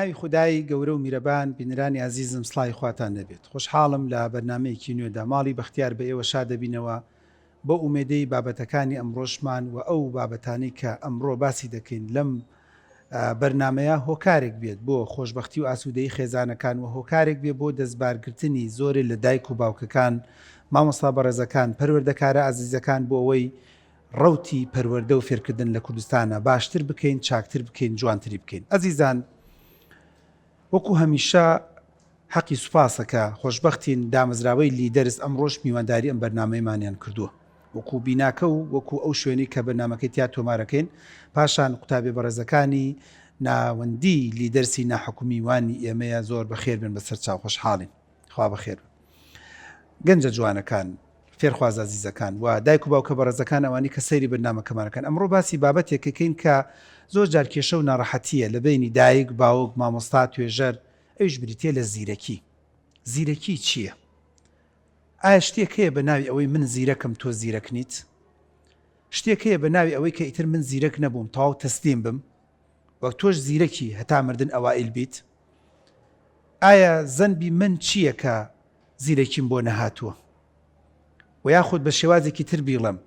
بناوی خدای گەورە و میرەبان بینەرانی عزیزم سڵای خواتان نەبێت. خۆشحاڵم لە بەرنمەیەکی نوێدا ماڵی بەختیار بە ئێوە شاد دەبینەوە بۆ ئومێدەی بابەتەکانی ئەمڕۆشمان و ئەو بابەتانی کە ئەمڕۆ باسی دەکەین لەم بەرنمەیە هۆکارێک بێت بۆ خۆشببختی و ئاسوودەی خێزانەکان و هۆکارێک بێت بۆ دەستبارگرتنی زۆرێ لە دایک و باوکەکان مامۆستا بەڕێزەکان پەروەردەکارە عزیزەکان بۆ ئەوەی ڕەوتی پەروەردە و فێرکردن لە کوردستانە باشتر بکەین، چاکتر بکەین، جوانتری بکەین. ئەزیزان وەکو هەمیشە حەقی سوپاسەکە خۆشببختین دامەزراوەی لیدەرس ئەمڕۆژ میوانداری ئەم بەرنمەیەمانیان کردووە وەکو بیناکە و وەکو ئەو شوێنی کە بەرنمەکەی تیا تۆمارەکەین پاشان قوتابی بەڕێزەکانی ناوەندی لیدەرسی ناحکومی وانی ئێمەیە زۆر بەخێر بن بەسەر چاو خۆشحاڵین خوا بەخێر گەنجە جوانەکان فێرخواز عزیزەکان و دایک و باوکە بەڕێزەکان ئەوانی کە سەیری بەرنمەکەمانەکەن ئەمڕۆ باسی بابەتێکەکەین کە زۆر جار کێشە و ناڕەحەتیە لە بینی دایک باوک مامۆستا توێژەر ئەویش بریتێ لە زیرەکی. زیرەکی چییە؟ ئایا شتێک هەیە بە ناوی ئەوەی من زیرەکەم تۆ زیرەک نیت؟ شتێک هەیە بە ناوی ئەوەی کە ئیتر من زیرەک نەبووم تەواو تەسلیم بم وەک تۆش زیرەکی هەتا مردن ئەوائل بیت؟ ئایا زەنبی من چییە کە زیرەکیم بۆ نەهاتووە؟ و یاخود بە شێوازێکی تر بیڵم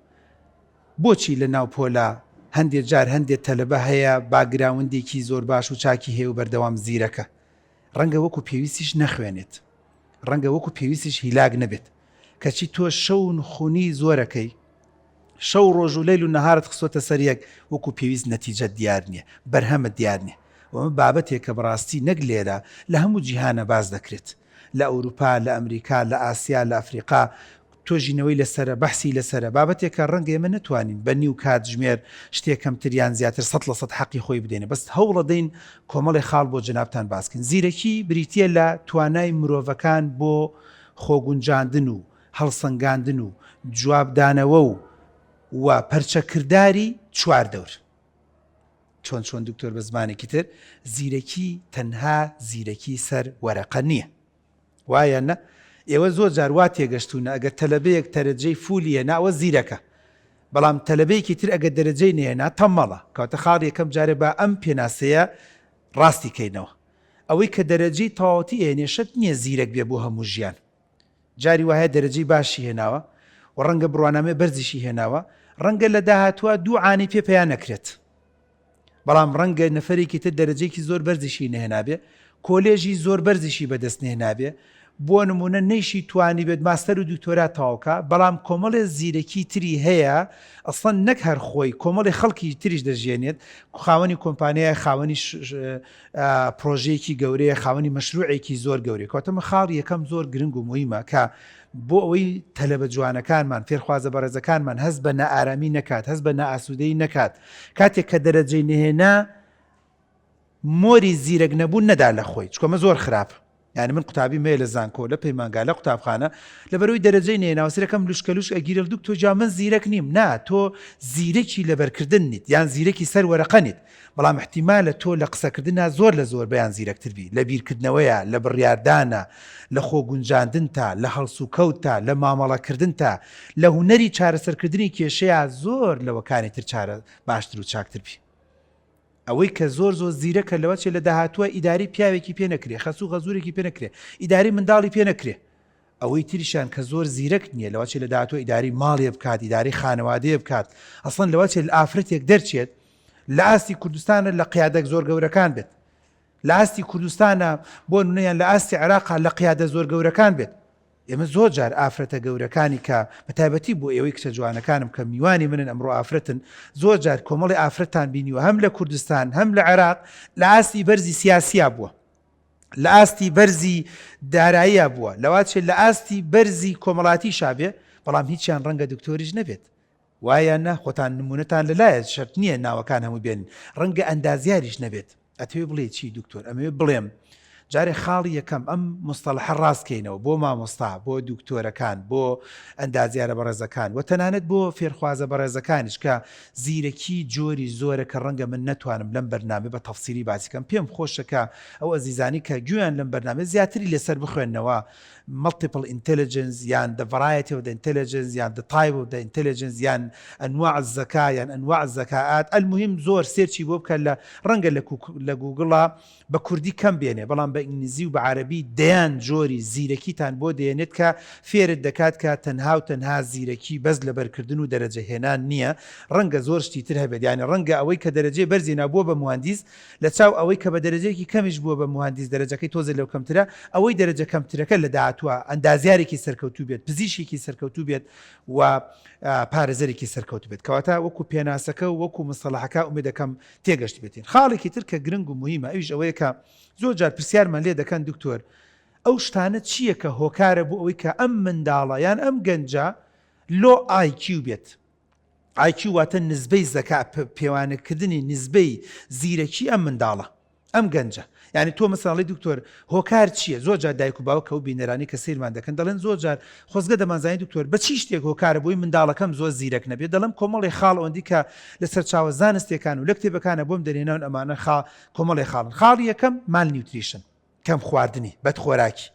بۆچی لە ناو پۆلا هەندێک جار هەندێک تەلەبە هەیە باگراوندێکی زۆر باش و چاکی هەیە و بەردەوام زیرەکە ڕەنگە وەکو پێویستیش نەخوێنێت، ڕەنگە وەکو پێویستیش هیلاگ نەبێت کەچی تۆ شەون خونی زۆرەکەی شەو ڕۆژ و لەیل و نەهارت خسۆتە سەریەک وەکو پێویست نەتیجە دیار نییە، بەرهەمت دیار نییە. وەمە بابەتێک کە بەڕاستی نەک لێرە لە هەموو جیهانە باز دەکرێت، لە ئەوروپا، لە ئەمریکا، لە ئاسیا، لە ئەفریقا تۆژینەوەی لەسرە بەحسی لەسرە بابەتێکە ڕەنگە ئێمە نتوانین بە نیو کات ژمێر شتێکم تریان زیاتر 100% حەقی خۆی بدەینە بەس هەوڵە دەین کۆمەڵی خاڵ بۆ جنابتان باسکەین. زیرەکی بریتیە لە توانای مرۆڤەکان بۆ خۆگونجاندن و هەڵسەنگاندن و جوابدانەوە و پەرچەکردداری چوار دەور. چۆن دکتۆر بە زمانێکی تر زیرەکی تەنها زیرەکی سەر وەرەقە نییە، وایە نە؟ ئێوە زۆر جار وا تێگەشتونە ئەگەر تەلەبەیەک دەرەجەی فولیە ناوە زیرەکە، بەڵام تەلەبەیەکی تر ئەگەر دەرەجەی نێنا تەمەڵە کەواتە خاڵ یەکەم جارێ بە ئەم پێناسەیە ڕاستی کەینەوە. ئەوەی کە دەرەجەی تەواوەتی هێنێشت نییە زیرەک بێ بۆ هەموو ژیان. جاری وایە دەرەجەی باشی هێناوە و ڕەنگە بڕوانامێ بەرزیشی هێناوە، ڕەنگە لە داهاتوە دوو عانی پێ پێیان نەکرێت، بەڵام ڕەنگە نەفەرێکی تر دەرەجەیەکی زۆر بەرزیشی نەهێنابێ، کۆلێژی زۆر بەرزیشی بەدەست نێنابێ، بۆ نمونە نەیشی توانی بێت ماستەر و دوکتۆرا تاوکە، بەڵام کۆمەڵێ زیرەکی تری هەیە ئەسڵەن نەک هەر خۆی کۆمەڵی خەڵکی تریش دەژێنێت، خاوەنی کۆمپانیای خاوەنی پرۆژەیەکی گەورەیە، خاوەنی مەشروعێکی زۆر گەورەیە. کەواتە خاڵ یەکەم زۆر گرنگ و مهمە کە بۆ ئەوەی تەلەبە جوانەکانمان فێرخوازە بەڕێزەکانمان هەست بە نائارامی نەکات، هەست بە نائاسوودەی نەکات، کاتێک کە دەرەجەی نهێنا مۆری زیرەک نەبوون نەدا لە خۆی، چکۆمە زۆر خراپە. یعنی من قوتابی مێ لە زانکۆ لە پەیمانگا لە قوتابخانە لەبەرەوەی دەرەجەی نێناوەسیرەکەم لوشکەلوش ئەگیرە دکتۆر جا من زیرەک نیم. نا، تۆ زیرەکی لەبەرکردن نیت یان زیرەکی سەر وەرەقە نیت، بەڵام احتیمالە تۆ لە قسەکردنا زۆر لە زۆر بەیان زیرەکتر بی، لە بیرکردنەوەیە، لە بڕیاردانە، لە خۆگونجاندن تا، لە هەڵس و کەوتە، لە مامەڵەکردن تا، لە هوەری چارەسەرکردنی کێشەیە زۆر لەوەکانی تر چارە باشتر و چاکتر بی. ئەوەی کە زۆر زیرەکە لەوەچێ لە داهاتوە ئیداری پیاوێکی پێ نەکرێ، خەسوو غەزوورێکی پێ نەکرێ، ئیداری منداڵی پێ نەکرێ. ئەوەی تریشان کە زۆر زیرەک نییە لەوەچێ لە داهاتوە ئیداری ماڵێ بکات، ئیداری خانەوادەیە بکات، ئەسڵەن لەوەچێ لە ئافرەتێک دەرچێت لە ئاستی کوردستانە لە قیادە زۆر گەورەکان بێت، لە ئاستی کوردستانە بۆ نمونەیان لە ئاستی عێراقا لە قیادە زۆر گەورەکان بێت. ئێمە زۆر جار ئافرەتە گەورەکانی کە بەتایبەتی بۆ ئێوەی کچە جوانەکانم کە میوانی منن ئەمڕۆ ئافرەتن، زۆر جار کۆمەڵی ئافرەتان بینیوە هەم لە کوردستان هەم لە عێراق لە ئاستی بەرزی سیاسیە بووە، لە ئاستی بەرزی داراییە بووە، لەواتشێ لە ئاستی بەرزی کۆمەڵاتی شابێ، بەڵام هیچیان ڕەنگە دکتۆریش نەبێت. وایە نە؟ خۆتان نمونەتان لەلایە شەرت نییە ناوەکان هەموو بێنن، ڕەنگە ئەندازیاریش نەبێت. ئەتەوێ بڵێ چی دکتۆر؟ ئەمەوێ بڵێم جارێ خاڵی یەکەم ئەم مستەڵەحە ڕاستکەینەوە بۆ مامۆستا بۆ دوکتۆرەکان بۆ ئەندازیارە بەڕێزەکان و تەنانەت بۆ فێرخوازە بەڕێزەکانیش کە زیرەکی جۆری زۆرە کە ڕەنگە من نەتوانم لەم بەرنامە بە تەفسیری باسیکەم پێم خۆشەکە ئەو ئەزیزانی کە گویان لەم بەرنامە زیاتری لەسەر بخوێنەوە multiple intelligence یان the variety of the intelligence یان the type of the intelligence یان أنواع الذكاء یان أنواع الذكاءات المهم زۆر سێرچی بۆ بکە لە ڕەنگە لە گوگڵا بە کوردی کەم بێنێ بەڵام بە ئینگلیزی و بە عەرەبی دەیان جۆری زیرەکیتان بۆ دێنێت کە فێرت دەکات کە تەنها و تەنها زیرەکی بەس لە بەرکردن و دەرەجەهێنان نییە ڕەنگە زۆر شتی تر هەبێت یعنی ڕەنگە ئەوەی کە دەرەجێ بەرزێنا بۆ بە مهندس لە چاو ئەوەی کە بە دەرەجەیەکی کەمیش بووە بە مهندس دەرەجەکەی تۆزە لەو کەمترە ئەوەی دەرەجە کەمترەکە لە داهاتووە ئەندازیارێکی سەرکەوتوو بێت پزیشێکی سەرکەوتوو بێت و پارێزەرێکی سەرکەوتوو بێت کەواتە وەکو پێناسەکە و وەکو مستەڵەحەکە ئومێد دەکەم تێگەشت بێتین خاڵێکی تر کە گرنگ و مهمە ئەویش ئەوەیە کە زۆر جار پرسیارمان لێ دەکەن دکتۆر ئەو شتانە چییە کە هۆکارە بۆ ئەوەی کە ئەم منداڵە یان ئەم گەنجە لۆ IQ بێت IQ واتە نزبەی زەکا پێوانەکردنی نزبەی زیرەکی ئەم منداڵە ئەم گەنجە یعنی تۆ مەساڵی دکتۆر هۆکار چییە زۆر جار دایک و باوکە و بینەرانی کە سیرمان دەکەن دەڵێن زۆر جار خۆزگە دەمانزانی دکتۆر بە چی شتێک هۆکارە بۆی منداڵەکەم زۆر زیرەک نەبێت دەڵم کۆمەڵی خاڵ ئەوەندی کە لەسەر چاوە زانستیەکان و لە کتێبەکانە بۆم دەرێنەوە ئەمانە کۆمەڵی خاڵن خاڵی یەکەم مال نیوتریشن کەم خواردنی بەدخۆراکی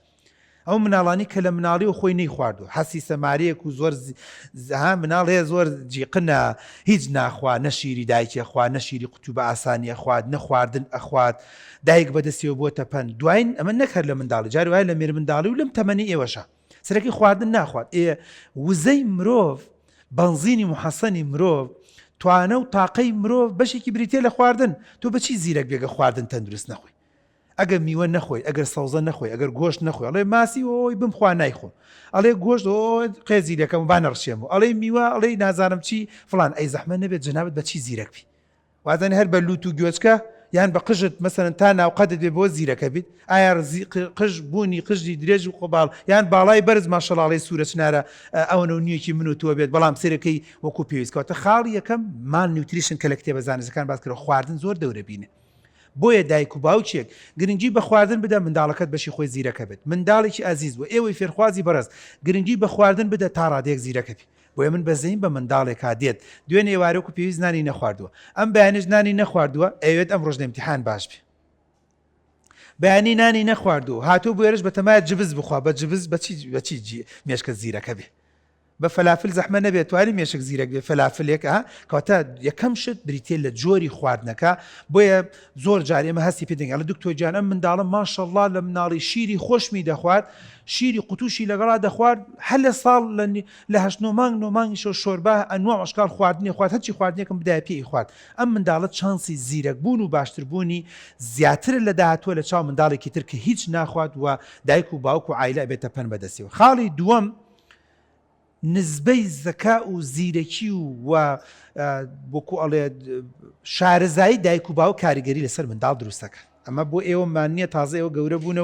ئەو مناڵانی کە لە مناڵی و خۆی نەی خواردو حەسی سەمارەیەک و زۆر مناڵ هەیە زۆر جیقنە هیچ ناخوا نەشیری دایکێ خوا نەشیری قوتوبە ئاسانیە خوارد نەخواردن ئەخوات دایک بەدەستیەوە بۆتە پەن دوایین ئەمە نەکرد لە منداڵی جاری وایە لە مێر منداڵی و لەم تەمەنی ئێوەشە سەرەکی خواردن ناخوات وزەی مرۆڤ بەنزینی محەسەنی مرۆڤ توانە و تاقەی مرۆڤ بەشێکی بریتێ لە خواردن تۆ بەچی زیرەک بێگە خواردن تەندروست نەخۆی ئەگەر میوە نەخۆی ئەگەر سەوزە نەخۆی ئەگەر گۆشت نەخۆی ئەڵێ ماسی ئۆی بمخوا نایخۆ ئەڵێ گۆشت قێزی دەکەم و بانەڕشێم و ئەڵێ میوە ئەڵێ نازانم چی فڵان ئەی زەحمە نەبێت جەنابەت بەچی زیرەک بی وازانێ هەر بە لوت و گوێچکە یان بە قژت مەسەرەن تا ناوقەدت بێ بۆ زیرەکە بیت ئایا قژ بوونی قژی درێژ و قۆباڵ یان باڵای بەرز ماشەڵاڵی سوورە چنارە ئەوە و نیوەکی من و تۆ بێت بەڵام سێرەکەی وەکو پێویستکەوتە خاڵی یەکەم مان نیوتریشن کە لە کتێبە زانستەکان باس کردەوە خواردن زۆر دەورە بینێ بۆیە دایک و باوچێک گرنگی بە خواردن بدە منداڵەکەت بەشی خۆی زیرەکە بێت منداڵێکی ئازیز و ئێوەی فێرخوازی بەڕێز گرنگی بە خواردن بدە تا ڕادێک زیرەکە بی بۆیە من بەزەین بە منداڵێکا دێت دوێنێ ئێوارەیەک و پێویست نانی نەخواردووە ئەم بەیانش نانی نەخواردووە ئەوێت ئەم ڕۆژ لە ئیمتیحان باش بێ بەیانی نانی نەخواردووە هاتوو بۆێرش بە تەمایە جبز بخوا بە جبز بەچی مێشکە زیرەکە بێ بە فەلافل زەحمە نەبێت توانی مێشک زیرەک بێ فەلافلێکە کەواتە یەکەم شت بریتێ لە جۆری خواردنەکە بۆیە زۆر جار ئێمە هەستی پێ دەنگڵە دکتۆر جان ئەم منداڵم ماشەڵڵا لە مناڵی شیری خۆشمی دەخوارد شیری قوتوشی لەگەڵا دەخوارد هەر لە ساڵ لە هەشت نۆمانگیشەوە شۆربە ئەنواع عشکار خواردنی خوارد هەرچی خواردنێکم بدایە پێی خوارد ئەم منداڵت چانسی زیرەک بوون و باشتربوونی زیاتر لە داهاتووە لە چاو منداڵێکی تر کە هیچ ناخوات و دایک و باوک و عایلە بێتە پەن بەدەستیەوە خاڵی دووەم نزبەی زەکا و زیرەکی و بۆکو ئەڵێ شارەزایی دایک و باو کاریگەری لەسەر منداڵ دروستەکە ئەمە بۆ ئێوەمان نییە تازە ئێوە گەورە بوونە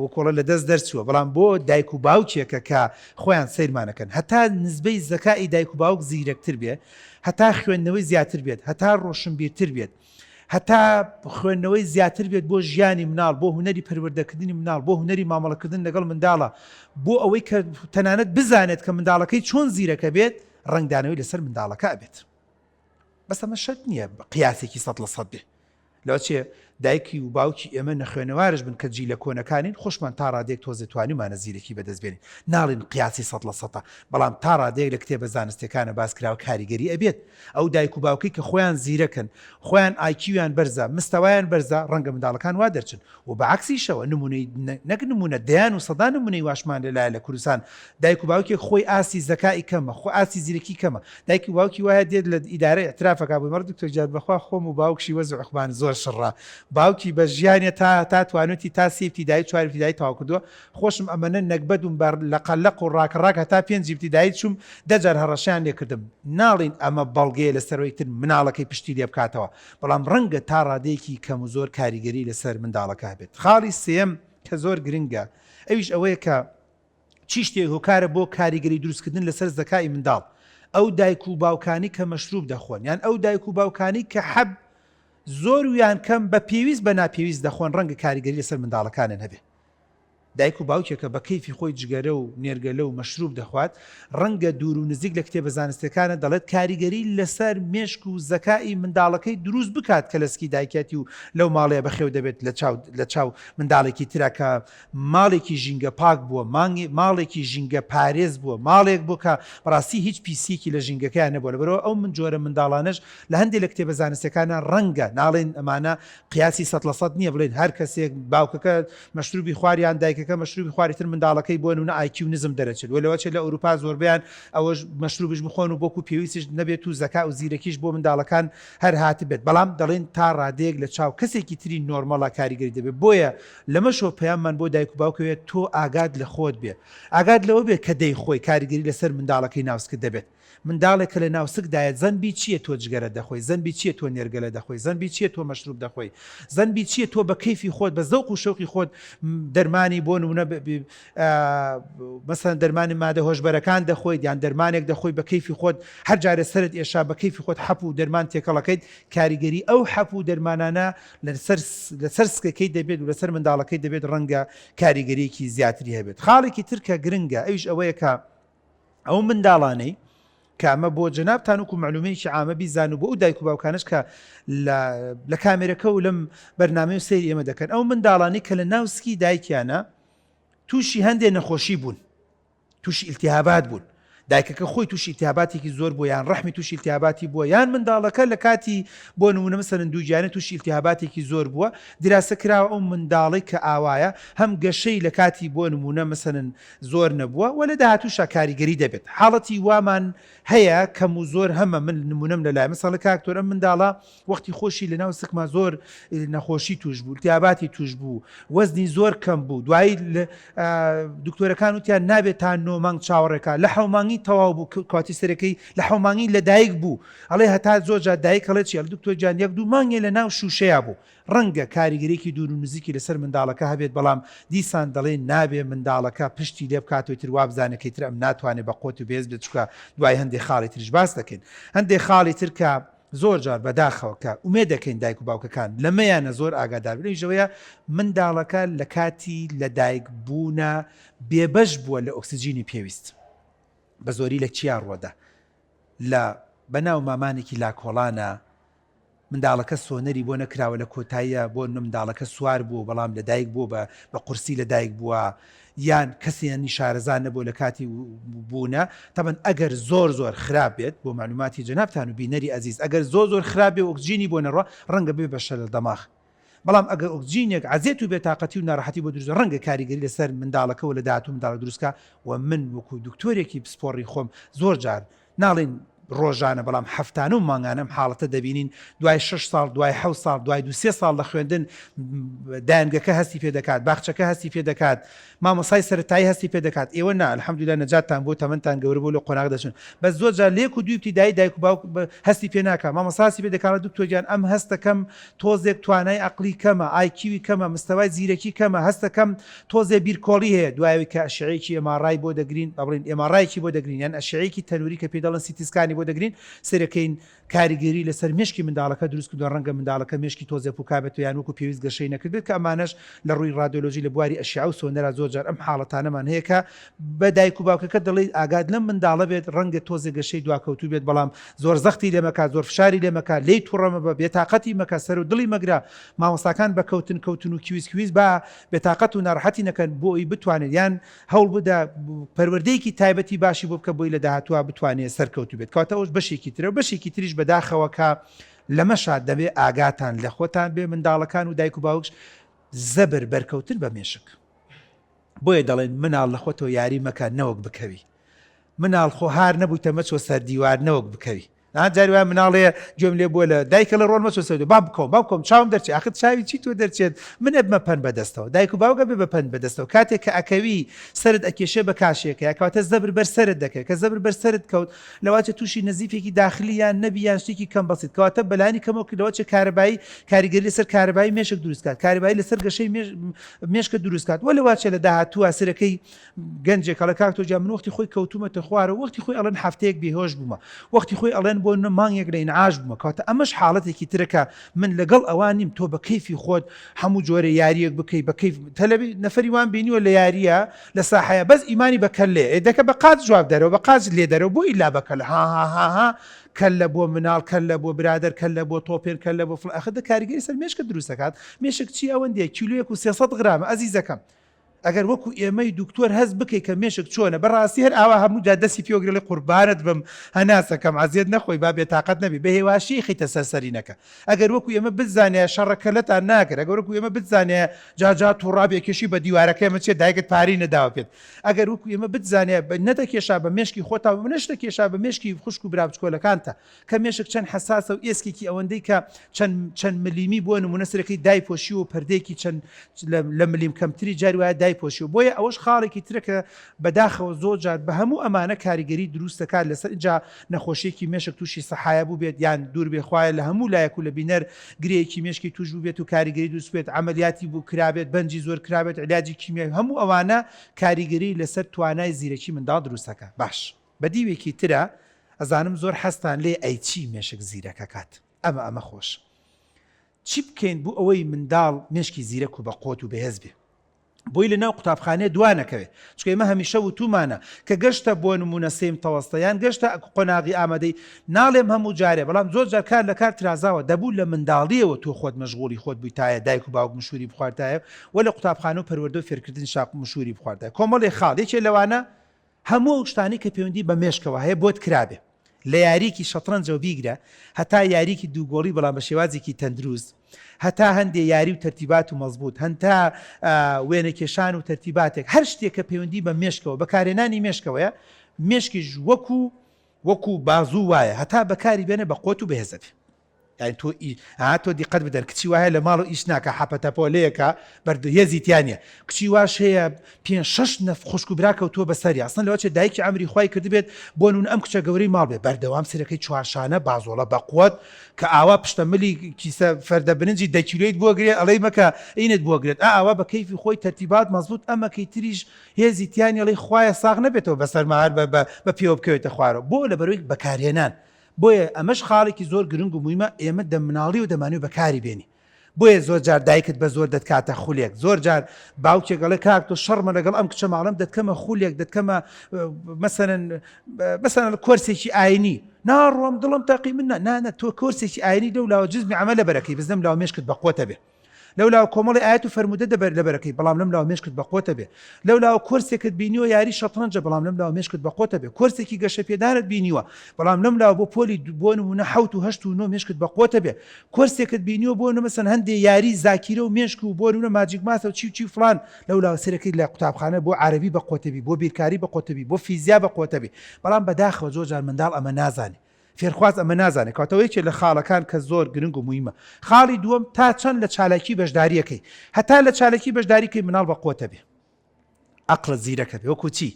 و کۆڵە لە دەست دەرچووە بەڵام بۆ دایک و باوکێکە کە خۆیان سیرمانەکەن هەتا نزبەی زەکای دایک و باوک زیرەکتر بێت هەتا خوێندنەوەی زیاتر بێت هەتا ڕۆشنبیرتر بێت هەتا خوێندنەوەی زیاتر بێت بۆ ژیانی مناڵ بۆ هونەری پەروەردەکردنی مناڵ بۆ هونەری مامەڵەکردن لەگەڵ منداڵە بۆ ئەوەی کە تەنانەت بزانێت کە منداڵەکەی چۆن زیرەکە بێت ڕنگدانەوەی لەسەر منداڵەکە بێت بەس ئەمە شەرت نییە قیاسێکی 100% بێ لەوە چێ دایکی و باوکی ئێمە نەخوێنەوارش بن کە جی لە کۆنەکانین خۆشمان تا ڕادێک تۆزە توانیمانە زیرەکی بەدەستبێنین ناڵین قیاسی 100% بەڵام تا ڕادێک لە کتێبە زانستیەکانە باس کراوە کاریگەری ئەبێت ئەو دایک و باوکی کە خۆیان زیرەکەن خۆیان IQیان بەرزە مستەوایان بەرزە ڕەنگە منداڵەکان وا دەرچن و بەعکسیشەوە نمونەی نەک نمونە دەیان و سەدا نمونەی واشمان لەلایە لە کوردستان دایک و باوکی خۆی ئاسی زەکای کەمە خۆ ئاسی زیرەکی کەمە دایک و باوکی وایە دێت لە ئیدارەی ئەترافەکە بۆ مەڕ دکتۆر جار بەخوا خۆم و باوکشی وەزع عقبان زۆر شڕا باوکی بە ژیانێ تا توانوتی تا سیبتیدایی چوار ابتیدایی تاوا کردووە خۆشم ئەمەنە نەکبەدوم لە قەلەق و ڕاکەڕاکە تا پێنج ابتیدایی چوم دەجار هەڕەشیان لێ کردم ناڵین ئەمە بەڵگەیە لەسەرەوەی تر مناڵەکەی پشتی لێ بکاتەوە بەڵام ڕەنگە تا ڕادەیەکی کەم و زۆر کاریگەری لەسەر منداڵەکە بێت خاڵی سێم کە زۆر گرنگە ئەویش ئەوەیە کە چی شتێک هۆکارە بۆ کاریگەری دروستکردن لەسەر زەکای منداڵ ئەو دایک و باوکانی کە مەشروب دەخۆن یان ئەو دایک و باوکانی کە حەب زۆر ویان کەم بە پێویست بە ناپێویست دەخۆن ڕەنگە کاریگەری لەسەر منداڵەکانن هەبێ دایک و باوکێکە بە کەیفی خۆی جگەرە و نێرگەلە و مەشروب دەخوات ڕەنگە دوور و نزیک لە کتێبە زانستەکانە دەڵێت کاریگەری لەسەر مێشک و زەکای منداڵەکەی دروست بکات کە لەسکی دایکەتی و لەو ماڵەیە بەخێو دەبێت لە چاو منداڵێکی ترەکە ماڵێکی ژینگە پاک بووە ماڵێکی ژینگە پارێز بووە ماڵێک بوو کە بەڕاستی هیچ پیسیکی لە ژینگەکەیان نەبووە لەبەرەوە ئەو من جۆرە منداڵانەش لە هەندێک لە کتێبە زانستەکانە ڕەنگە ناڵێن ئەمانە قیاسی 100% نییە بڵێن هەر کەسێک باوکەکە مەشروبی خواریان دایکەکە مەشروبی خواریتر منداڵەکەی بۆ نمونە IQ نزم دەرەچێت وەلەوەچێت لە ئەوروپا زۆربیان ئەوەش مەشروبش بخۆن و بۆکو پێویستیش نەبێت و زەکا و زیرەکیش بۆ منداڵەکان هەر هات بێت بەڵام دەڵێن تا ڕادەیەک لە چاو کەسێکی تری نۆرمەڵە کاریگەری دەبێت بۆیە لەمەشۆ پەیاممان بۆ دایک و باوکەوێت تۆ ئاگاد لە خۆت بێ ئاگاد لەوە بێت کە دەی خۆی کاریگەری لەسەر منداڵەکەی ناوسکت دەبێت منداڵێک کە لە ناوسکدایەت زەنبی چییە تۆ جگەرە دەخۆی زەنبی چییە تۆ نێرگەلە دەخۆی زەنبی چییە تۆ مەشروب دەخۆی زەنبی چییە تۆ بە کەیفی خۆت بە زەوق و شەوقی خۆت دەرمانی بۆ نمونە مەسەن دەرمانی مادە هۆشبەرەکان دەخۆیت یان دەرمانێک دەخۆی بە کەیفی خۆت هەر جارە سەرت ئێشا بە کەیفی خۆت حەپ و دەرمان تێکەڵەکەیت کاریگەری ئەو حەپ و دەرمانانە لەسەر سکەکەی دەبێت و لەسەر منداڵەکەی دەبێت ڕەنگە کاریگەریەکی زیاتری هەبێت خاڵێکی ترکە گرنگە ئەویش ئەوەیە کە ئەو منداڵانەی کامە بۆ جەنابتان وکو معلومەیەکی عامە بیزان و بۆ ئەو دایک و باوکانش کە لە کامێرەکە و لەم بەرنامەی و سەیری ئێمە دەکەن ئەو منداڵانی کە لە ناوسکی دایکیانە تووشی هەندێک نەخۆشی بوون تووشی ئیلتیهابات بوون دایکەکە خۆی تووشی ئیلتیهاباتێکی زۆر بووە یان ڕەحمی تووشی ئیلتیهاباتی بووە یان منداڵەکە لە کاتی بۆ نمونە مەسەلەن دووگیانە تووشی ئیلتیهاباتێکی زۆر بووە دراسە کراوە ئەو منداڵی کە ئاوایە هەم گەشەی لە کاتی بۆ نمونە مەسەلەن زۆر نەبووە وە لە داهاتووشە کاریگەری دەبێت حاڵەتی وامان هەیە کەم و زۆر هەمە من نمونەم لەلای مەسەڵە کاکتۆرە منداڵە وەختی خۆشی لە ناو سکما زۆر نەخۆشی توش بوو ئیلتیهاباتی توش بوو وەزنی زۆر کەم بوو دوایی دکتۆرەکان وتیان نابێت تا 9 مانگ چاوەڕێکە لە 7 مانگی تەواو بوو کاتی سەرەکەی لە 7 مانگی لە دایک بوو ئەڵێ هەتا زۆر جار دایک هەڵێ چی دکتۆر جان 1-2 مانگێ لە ناو شوشەیە بوو ڕەنگە کاریگەریەکی دوور و نزیکی لەسەر منداڵەکە هەبێت بەڵام دیسان دەڵێ نابێ منداڵەکە پشتی لێ بکاتەوەی تر وا بزانێکی تر ئەم ناتوانێت بە قۆت و بێز بێت چکە دوای هەندێک خاڵی تریش باس دەکەین هەندێک خاڵی تر کە زۆر جار بەداخەوە کە ئومێد دەکەین دایک و باوکەکان لەمەیانە زۆر ئاگادار بێژەوەیە منداڵەکە لە کاتی لە دایک بوونە بێبەش بووە لە ئۆکسسیجینی پێویست بە زۆری لە چیا ڕۆدا لە بەناو مامانێکی لاکۆڵانە منداڵەکە سۆنەری بۆ نەکراوە لە کۆتاییە بۆ منداڵەکە سوار بوو بەڵام لە دایک بوو بە قورسی لە دایک بووە یان کەسیانی شارەزان نەبوو لە کاتی بوونە تەمەن ئەگەر زۆر خراپ بێت بۆ معلوماتی جەنابتان و بینەری ئەزیز ئەگەر زۆر خراپ بێ ئۆکسجینی بۆ نەڕۆ ڕەنگە بێ بەشە لە دەماغ بەڵام ئەگەر ئۆکسجینێک عزیێت و بێتاقەتی و ناڕەحەتی بۆ دروست ڕەنگە کاریگەری لەسەر منداڵەکە و لە داهاتوو منداڵە دروستکە و من وەکو دکتۆرێکی پسپۆڕی خۆم زۆر جار ناڵێن ڕۆژانە بەڵام هەفتانە و مانگانەم حاڵەتە دەبینین دوای 6 ساڵ دوای 7 ساڵ دوای 2-3 ساڵ لە خوێندن دایانگەکە هەستی پێ دەکات باخچەکە هەستی پێ دەکات مامۆسای سەرەتایی هەستی پێ دەکات ئێوە نا الحەمدوللا نەجاتتان بۆ تەمەنتان گەورە بۆ لە قۆناغ دەچن بەس زۆر جار لێک و دوی ابتیدایی دایک و باوک هەستی پێ ناکات مامۆسا هەستی پێ دەکات دکتۆر ئەم هەستەکەم تۆزێک توانای عەقلی کەمە IQ کەمە مستەوای زیرەکی کەمە هەستەکەم تۆزێ بیرکۆڵی هەیە دوایەوەی کە ئەشعەیەکی MRI بۆ دەگرین بڵین MRI بۆ دەگرین یان ئەشعەیەکی تەنووری کە پێ دەڵێن CT سکانی بۆ دەگرین سەرەکەین کاریگەری لەسەر مێشکی منداڵەکە دروست کردو ڕەنگە منداڵەکە مێشکی تۆزێ پوکابێت و یان وەکو پێویست گەشەی نەکردێت کە ئەمانەش لە ڕووی رادیۆلۆژی لە بواری ئەشعە و سۆنەرا زۆر جار ئەم حاڵەتانەمان هەیە کە بە دایک و باوکەکە دەڵێ ئاگاد لەم منداڵە بێت ڕەنگە تۆزێ گەشەی دواکەوتوو بێت بەڵام زۆر زەختی لێ مەکات زۆر فشاری لێ مەکات لێی تووڕەمە بە بێتاقەتی مەکە سەر و دڵی مەگرا مامۆستاکان بە کەوتن و کیویست با بێتاقەت و ناڕەحەتی نەکەن بۆی بتوانێت یان هەوڵ بدا پەروەردەیەکی تایبەتی باشی بۆ بکە بۆی لە داهاتووە بتوانێت سەرکەوتوو بێت کاتە ئەوش بەشێکی ترە و بەشێکی تریش بەداخەوە کە لەمەشات دەبێ ئاگاتان لە خۆتان بێ منداڵەکان و دایک و باوکش زەبر بەرکەوتن بە مێشک بۆیە دەڵێن مناڵ لە خۆتەوە یاری مەکە نەوەک بکەوی مناڵ خۆ هار نەبوویتە مەچۆ سەر دیوار نەوەک بکەوی جاروان مناڵەیە گوێم لێ بۆ لە دایکە لە ڕۆڵ مەچۆ سەر با بکۆم چاوم دەرچێت ئاخر چاوی چی تۆ دەرچێت من ئەبمە پەن بەدەستەوە دایک و باوکە بێ بە پەن بەدەستەوە کاتێک کە ئەکەوی سرت ئەکێشێ بە کاشێکە کەواتە زەبر بەر سرت دەکەێت کە زەبر بەر سرت کەوت لەواتە تووشی نەزیفێکی داخلیان نەبییان شتێکی کەم بەسیت کەواتە بەلانی کەمەوە لەوەچە کارەبایی کاریگەری لەسەر کارەبایی مێشک دروستکات کارەبایی لەسەر گەشەی مێشکە دروستکات وە لەواچە لە داهاتووە سەرەکەی گەنجێک کە لە کاکتۆ جا من وەختی خۆی کەوتومەتە خوارە وەختی خۆی ئەڵەن هەفتەیەک بێهۆش بوومە وەختی خۆی ئەڵێن بۆ مانگێک لە ئینعاش بوومە کەواتە ئەمەش حاڵەتێکی ترەکە من لەگەڵ ئەوانیم تۆ بە کەیفی خۆت هەموو جۆرە یاریەک بکەیت بە کەیف تەلەبی نەفەری وان بینیوە لە یاریە لە ساحەیە بەس ئیمانی بەکەل لێ دەکە بە قات جواب دەرەوە بە قاز لێ دەرەوە بۆ ئیلا بەکەل ها کەلە بۆ مناڵ کەلە بۆ برادر کەلە بۆ تۆپێن کەلە بۆ ئەخدە کاریگەری سەر مێشکە دروست دەکات مێشک چی ئەوەندێ کیلویەک و 300 غرامە ئەزیزەکەم ئەگەر وەکو ئێمەی دکتۆر هەز بکەیت کە مێشک چۆنە بەڕاستی هەر ئاوا هەموودا دەستی پێوەگرێ قوربانت بم هەناسەکەم عزیێت نەخۆی با بێتاقەت نەبی بە هێواشی خیتە سەرسەرینەکە ئەگەر وەکو ئێمە بزانێ شەڕەکەلەتان ناکرد ئەگەر وەکو ئێمە بزانێ جاجا تووڕابێکێشی بە دیوارەکەی ئەمە چێت دایکت پاری نەداوە پێت ئەگەر وەکو ئێمە بتزانێ نەدەکێشا بە مێشکی خۆتا منەشتە کێشا بە مێشکی خوشک و برا بچکۆلەکانتە کە مێشک چەند حساسە و ئێسکێکی ئەوەندەی کە چەند ملیمی بۆ نمونەسەرەکەی دایپۆشی و پەردەیەکی چەند لە ملیم کەمتری جاری وایە دایپۆشی بۆیە ئەوەش خاڵێکی ترەکە بەداخەوە زۆر جار بە هەموو ئەمانە کاریگەری دروست دەکات لەسەر اینجا نەخۆشیێکی مێشک تووشی سەحایە بوو بێت یان دوور بێخوایە لە هەموو لایەک و لە بینەر گرەیەکی مێشکی توش بوو بێت و کاریگەری دروست بێت عملیاتی بوو کرابێت بەنجی زۆر کرابێت علاجی کیمیایی هەموو ئەوانە کاریگەری لەسەر توانای زیرەکی منداڵ دروست دەکات باش بە دیوێکی ترە ئەزانم زۆر حەستان لێ ئەیچی مێشک زیرەکە کات ئەمە خۆش چی بکەین بوو ئەوەی منداڵ مێشکی زیرەک و بە قۆت و بەهێز بێ بۆی لە ناو قوتابخانەیە دوانەکەوێت چکە ئێمە هەمیشە وتومانە کە گەشتە بۆ نمونە سێم تەوەستەیان گەشتە قۆناغی ئامادەی ناڵێم هەموو جارێ بەڵام زۆر جار کار لە کار ترازاوە دەبوو لە منداڵیەوە تۆ خۆت مەشغوڵی خۆت بوویتایە دایک و باوک مشوری بخواردایە و لە قوتابخانە و پەروەردە و فێرکردن شاق مشوری بخواردایە کۆمەڵی خاڵ یەکێ لەوانە هەموو شتانی کە پەیوەندی بە مێشکەوە هەیە بۆت کرابێ لە یاریکی شەترەنجەوە بیگرە هەتا یاریکی دووگۆڵی بەڵام بە شێوازێکی تەندروست هەتا هەندێ یاری و تەرتیبات و مەزبوط هەنتا وێنەکێشان و تەرتیباتێک هەر شتێک کە پەیوەندی بە مێشکەوە بەکارێنانی مێشکەوەیە مێشکیش وەکو بازوو وایە هەتا بەکاری بێنە بە قۆت و بەهێزت یعنی تۆ دیقەت بدەن کچی وایە لە ماڵ و ئیش ناکە حەپەتەپۆلەیەکە بەردهێزیتیانە کچی واش هەیە 5-6 نەف خوشک و براکەوتووە بەسەری ئەسڵەن لەوە چێ دایکی ئەمری خوای کردبێت بۆ نون ئەم کچە گەورەی ماڵ بێ بەردەوام سەرەکەی چوارشانە بازۆڵە بە قوت کە ئاوا پشتەمەلی کیسە فەردە بنجی دەکیلۆیت بۆگرێت ئەڵەی مەکە ئینت بۆگرێت ئاوا بە کەیفی خۆی تەرتیبات مەزبوط ئەمەکەی تریش هێزیتیانی ئەڵەی خوایە ساغ نەبێتەوە بەسەر ماهەر بە پێوە بکەوێتە خوارەوە بۆ لە بەرەوەی بەکارهێنان بۆیە ئەمەش خاڵێکی زۆر گرنگ و مویمە ئێمە دەمناڵی و دەمانوێت بەکاری بێنی بۆیە زۆر جار دایکت بە زۆر دەتکاتە خولێک زۆر جار باوکێک گەڵێ کاک تۆ شەڕمە لەگەڵ ئەم کچە ماڵم دەتکەمە خولێک دەتکەمە مەسەن کۆرسێکی ئاینی ناڕۆم دڵم تاقی منە نانە تۆ کۆرسێکی ئاینی لەولاوە جزمی عەمە لە بەرەکەی بزنم لاوە مێشکت بە قوتە بێ لەولاوە کۆمەڵی ئاەت و فەرمودە دەبەر لە بەرەکەی بەڵام لەم لاوە مێشکت بە قوتە بێ لەولاوە کۆرسێکت بینیوە یاری شەترەنجە بەڵام لەم لاوە مێشکت بە قوتە بێ کۆرسێکی گەشە پێدارت بینیوە بەڵام لەم لاوە بۆ پۆلی بۆ نمونە 7 و 8 و 9 مێشکت بە قوتە بێ کۆرسێکت بینیوە بۆ مەسەن هەندێ یاری زاکیرە و مێشک و بۆ نمونە ماجیک ماسە و چی فلان لەولاوە سەرەکەی لە قوتابخانە بۆ عەرەبی بە قوتەبی بۆ بیرکاری بە قوتەبی بۆ فیزیا بە قوتەبی بەڵام بەداخەوە زۆر جار منداڵ ئەمە نازانێت فێرخواز ئەمە نازانێت کاتەوەیکی لە خاڵەکان کە زۆر گرنگ و مویمە خاڵی دووەم تا چەند لە چالاکی بەشداریەکەی هەتا لە چالاکی بەشداریکەی مناڵ بە قوتە بێ عەقڵت زیرەکە بێ وەکو چی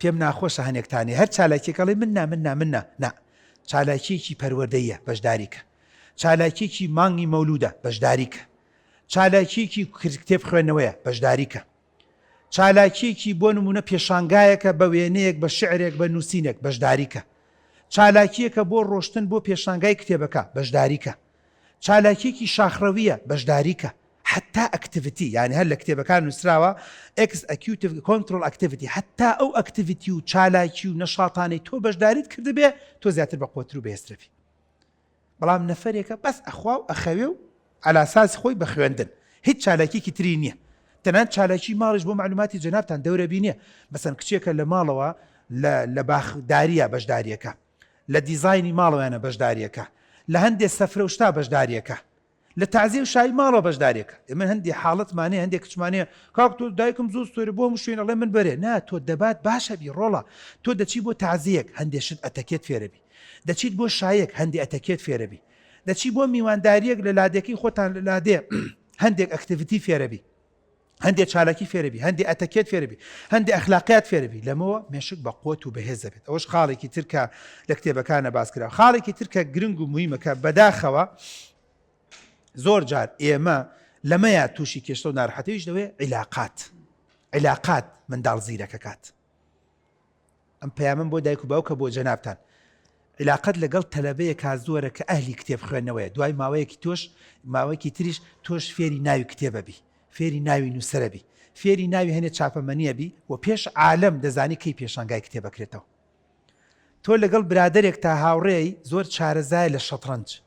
پێم ناخۆشە هەنێکتانی هەر چالاکیەکەڵی مننا چالاکیەکی پەروەردەیە بەشداریکە چالاکیەکی مانگی مەولودە بەشداریکە چالاکیەکی کتێب خوێندنەوەیە بەشداریکە چالاکیەکی بۆ نمونە پێشانگایەکە بە وێنەیەک بە شعرێک بە نووسینێک بەشداریکە چالاکیەکە بۆ ڕۆشتن بۆ پێشانگای کتێبەکە بەشداریکە چالاکیەکی شاخڕەویە بەشداریکە حتا ئەکتیڤیتی یعنی هەر لە کتێبەکان نووسراوە ئەکزیکیوتیڤ کۆنترۆل ئەکتیڤیتی حتا ئەو ئەکتیڤیتی و چالاکی و نەشاطانەی تۆ بەشداریت کردبێ تۆ زیاتر بە قوتر و بەهێزترەبی بەڵام نەفەرێکە بەس ئەخوا و ئەخەوێ و عەلا ئاساسی خۆی بە خوێندن هیچ چالاکیەکی تری نییە تەنانەت چالاکی ماڵیش بۆ معلوماتی جەنابتان دەورە بینیە مەسەن کچێکە لە ماڵەوە لە باخداریە بەشداریەکە لە دیزایانی ماڵەوەیانە بەشداریەکە لە هەندێک سەفرە و شتا بەشداریەکە لە تازیە و شای ماڵەوە بەشداریەکە ئێمە هەندی حاڵەتمانەیە هەندێک کچمانەیە کاک تۆ دایکم زۆر ستۆری بۆ شوێن ئەڵێ من بەرێ نا تۆ دەبات باشە بی ڕۆڵە تۆ دەچی بۆ تازیەک هەندێشت ئەتەکێت فێرەبی دەچیت بۆ شایەک هەندی ئەتەکێت فێرەبی دەچی بۆ میوانداریەک لە لادێکی خۆتان لە لادێ هەندێک ئەکتیڤیتی فێرەبی هەندێک چالاکی فێرەبی هەندێک ئەتەکێت فێرەبی هەندێک ئەخلاقیات فێرەبی لەمەوە مێشک بە قوت و بەهێز دەبێت ئەوەش خاڵێکی ترکە لە کتێبەکانە باسکرا خاڵێکی ترکە گرنگ و مویمەکە بەداخەوە زۆر جار ئێمە لەمەیە تووشی کێشتە و ناڕەحەتیش دەوێ عیلاقات منداڵ زیرەکە کات ئەم پەیامم بۆ دایک و باوکە بۆ جەنابتان علاقەت لەگەڵ تەلەبەیەکا زۆرە کە ئەهلی کتێب خوێندنەوەیە دوای ماوەیەکی تۆش ماوەیەکی تریش تۆش فێری ناوی کتێبەبی فێری ناوی نووسەرەبی فێری ناوی هەنێ چاپەمەنیە بی و پێش عالەم دەزانی کەی پێشانگای کتێبەکرێتەوە تۆ لەگەڵ برادێک تا هاوڕێی زۆر چارەزای لە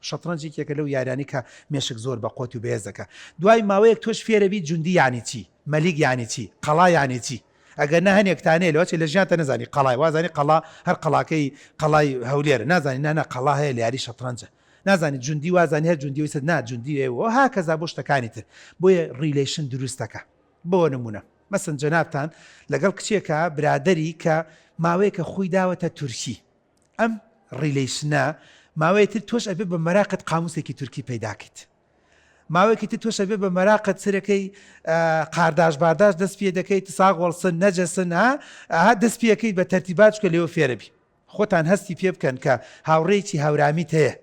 شەترەنجێکێکە لەو یارانی کە مێشک زۆر بە قۆت و بێز دەکە دوای ماوەیەک تۆش فێرەبی جوندی یانی چی مەلیک یانی چی قەڵا یانی چی ئەگەر نە هەنێکتانەیە لەوە لە ژیانتە نەزانی قەڵای وازانی قەڵا هەر قەڵاکەی قەڵای هەولێرە نازانی نانە قەڵا هەیە لە یاری شەترەنجە نازانی جوندی وازانی هەر جوندی ویسە نا جوندی ئێوە ها کەزا بۆ شتەکانی تر بۆیە ڕیلیشن دروستەکە بۆ نمونە مەسن جەنابتان لەگەڵ کچێکە برادری کە ماوەیەکە خۆی داوەتە تورکی ئەم ڕیلیشنە ماوەیەتر تۆش ئەبێ بە مەراقت قاموسێکی تورکی پەیداکەیت ماوەیەکی تر تۆش ئەبێ بە مەراقت سرەکەی قارداش بارداش دەست پێ دەکەیت ساغوەڵسن نەجەسن ها دەست پێەکەیت بە تەرتیبات چکە لێوە فێرەبی خۆتان هەستی پێ بکەن کە هاوڕێکی هاورامیت هەیە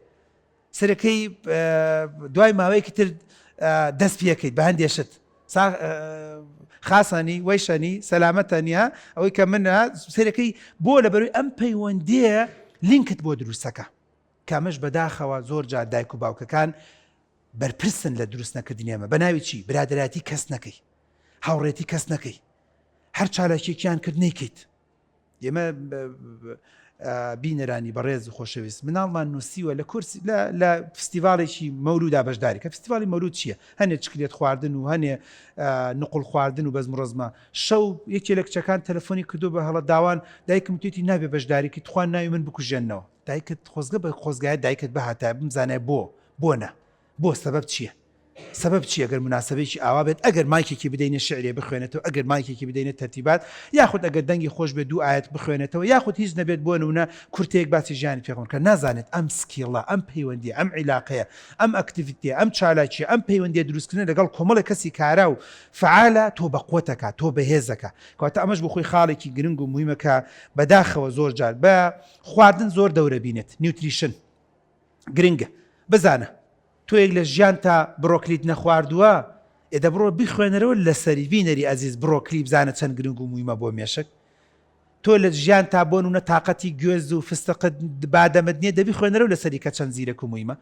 سرەکەی دوای ماوەیەکی تر دەست پێەکەیت بە هەندێشت خاسانی وەیشەنی سەلامەتەنیا ئەوەی کە منە سەرەکەی بۆ لە بەروی ئەم پەیوەندیە لینکت بۆ دروستەکە کامەش بەداخەوە زۆر جار دایک و باوکەکان بەرپرسن لە دروست نەکردنیێمە بە ناوی چی برادراتی کەس نەکەی هاوڕێتی کەس نەکەی هەر چالاکێکیان کرد نەیکەیت ئێمە بینەرانی بەڕێز و خۆشەویست مناڵمان نووسیوە لە کورسی لە فستیڤالێکی مەولودا بەشداری کە فستیڤالی مەولود چییە هەنێ چکلێت خواردن و هەنێ نقل خواردن و بەزم ڕۆزمە شەو یەکێ لە کچەکان تەلەفۆنی کردو بە هەڵە داوان دایکم توێتی نابێ بەشداریکی توان ناوی من بکوژێنەوە دایکت خۆزگە بە خۆزگایە دایکت بەهاتە بمزانای بۆ نە بۆ سەبەب چییە سبب چی ئەگەر مناسبەیەکی ئاوا بێت ئەگەر مایکێکی بدەینە شعرێ بخوێنێتەوە ئەگەر مایکێکی بدەینە تەرتیبات یاخود ئەگەر دەنگی خۆش بێ دوو ئاەت بخوێنێتەوە یاخود هیچ نەبێت بۆ نمونە کورتێک باسی ژیانی پێغەمبەر کە نازانێت ئەم سکیڵە ئەم پەیوەندی ئەم عیلاقەیە ئەم ئەکتیڤیتیە ئەم چالاکیە ئەم پەیوەندیە دروستکردن لەگەڵ کۆمەڵی کەسی کارا و فعالە تۆ بە قوتەکە تۆ بەهێزەکە کەواتە ئەمەش بۆ خۆی خاڵێکی گرنگ و مویمەکە بەداخەوە زۆر جار بە خواردن زۆر دەورە بینێت نیوتریشن گرنگە بزانە تۆیەک لە ژیان تا بڕۆکلیت نەخواردووە ئێدە بڕۆ بیخوێنەرەوە لەسەری بینەری ئەزیز بڕۆکلی بزانە چەند گرنگ و مویمە بۆ مێشک تۆ لە ژیان تا بۆ نونە تااقەتی گوێز و فستەقت بادەمەت نییە دەبی خوێنەرەوە لەسەری کە چەند زیرەک و مویمە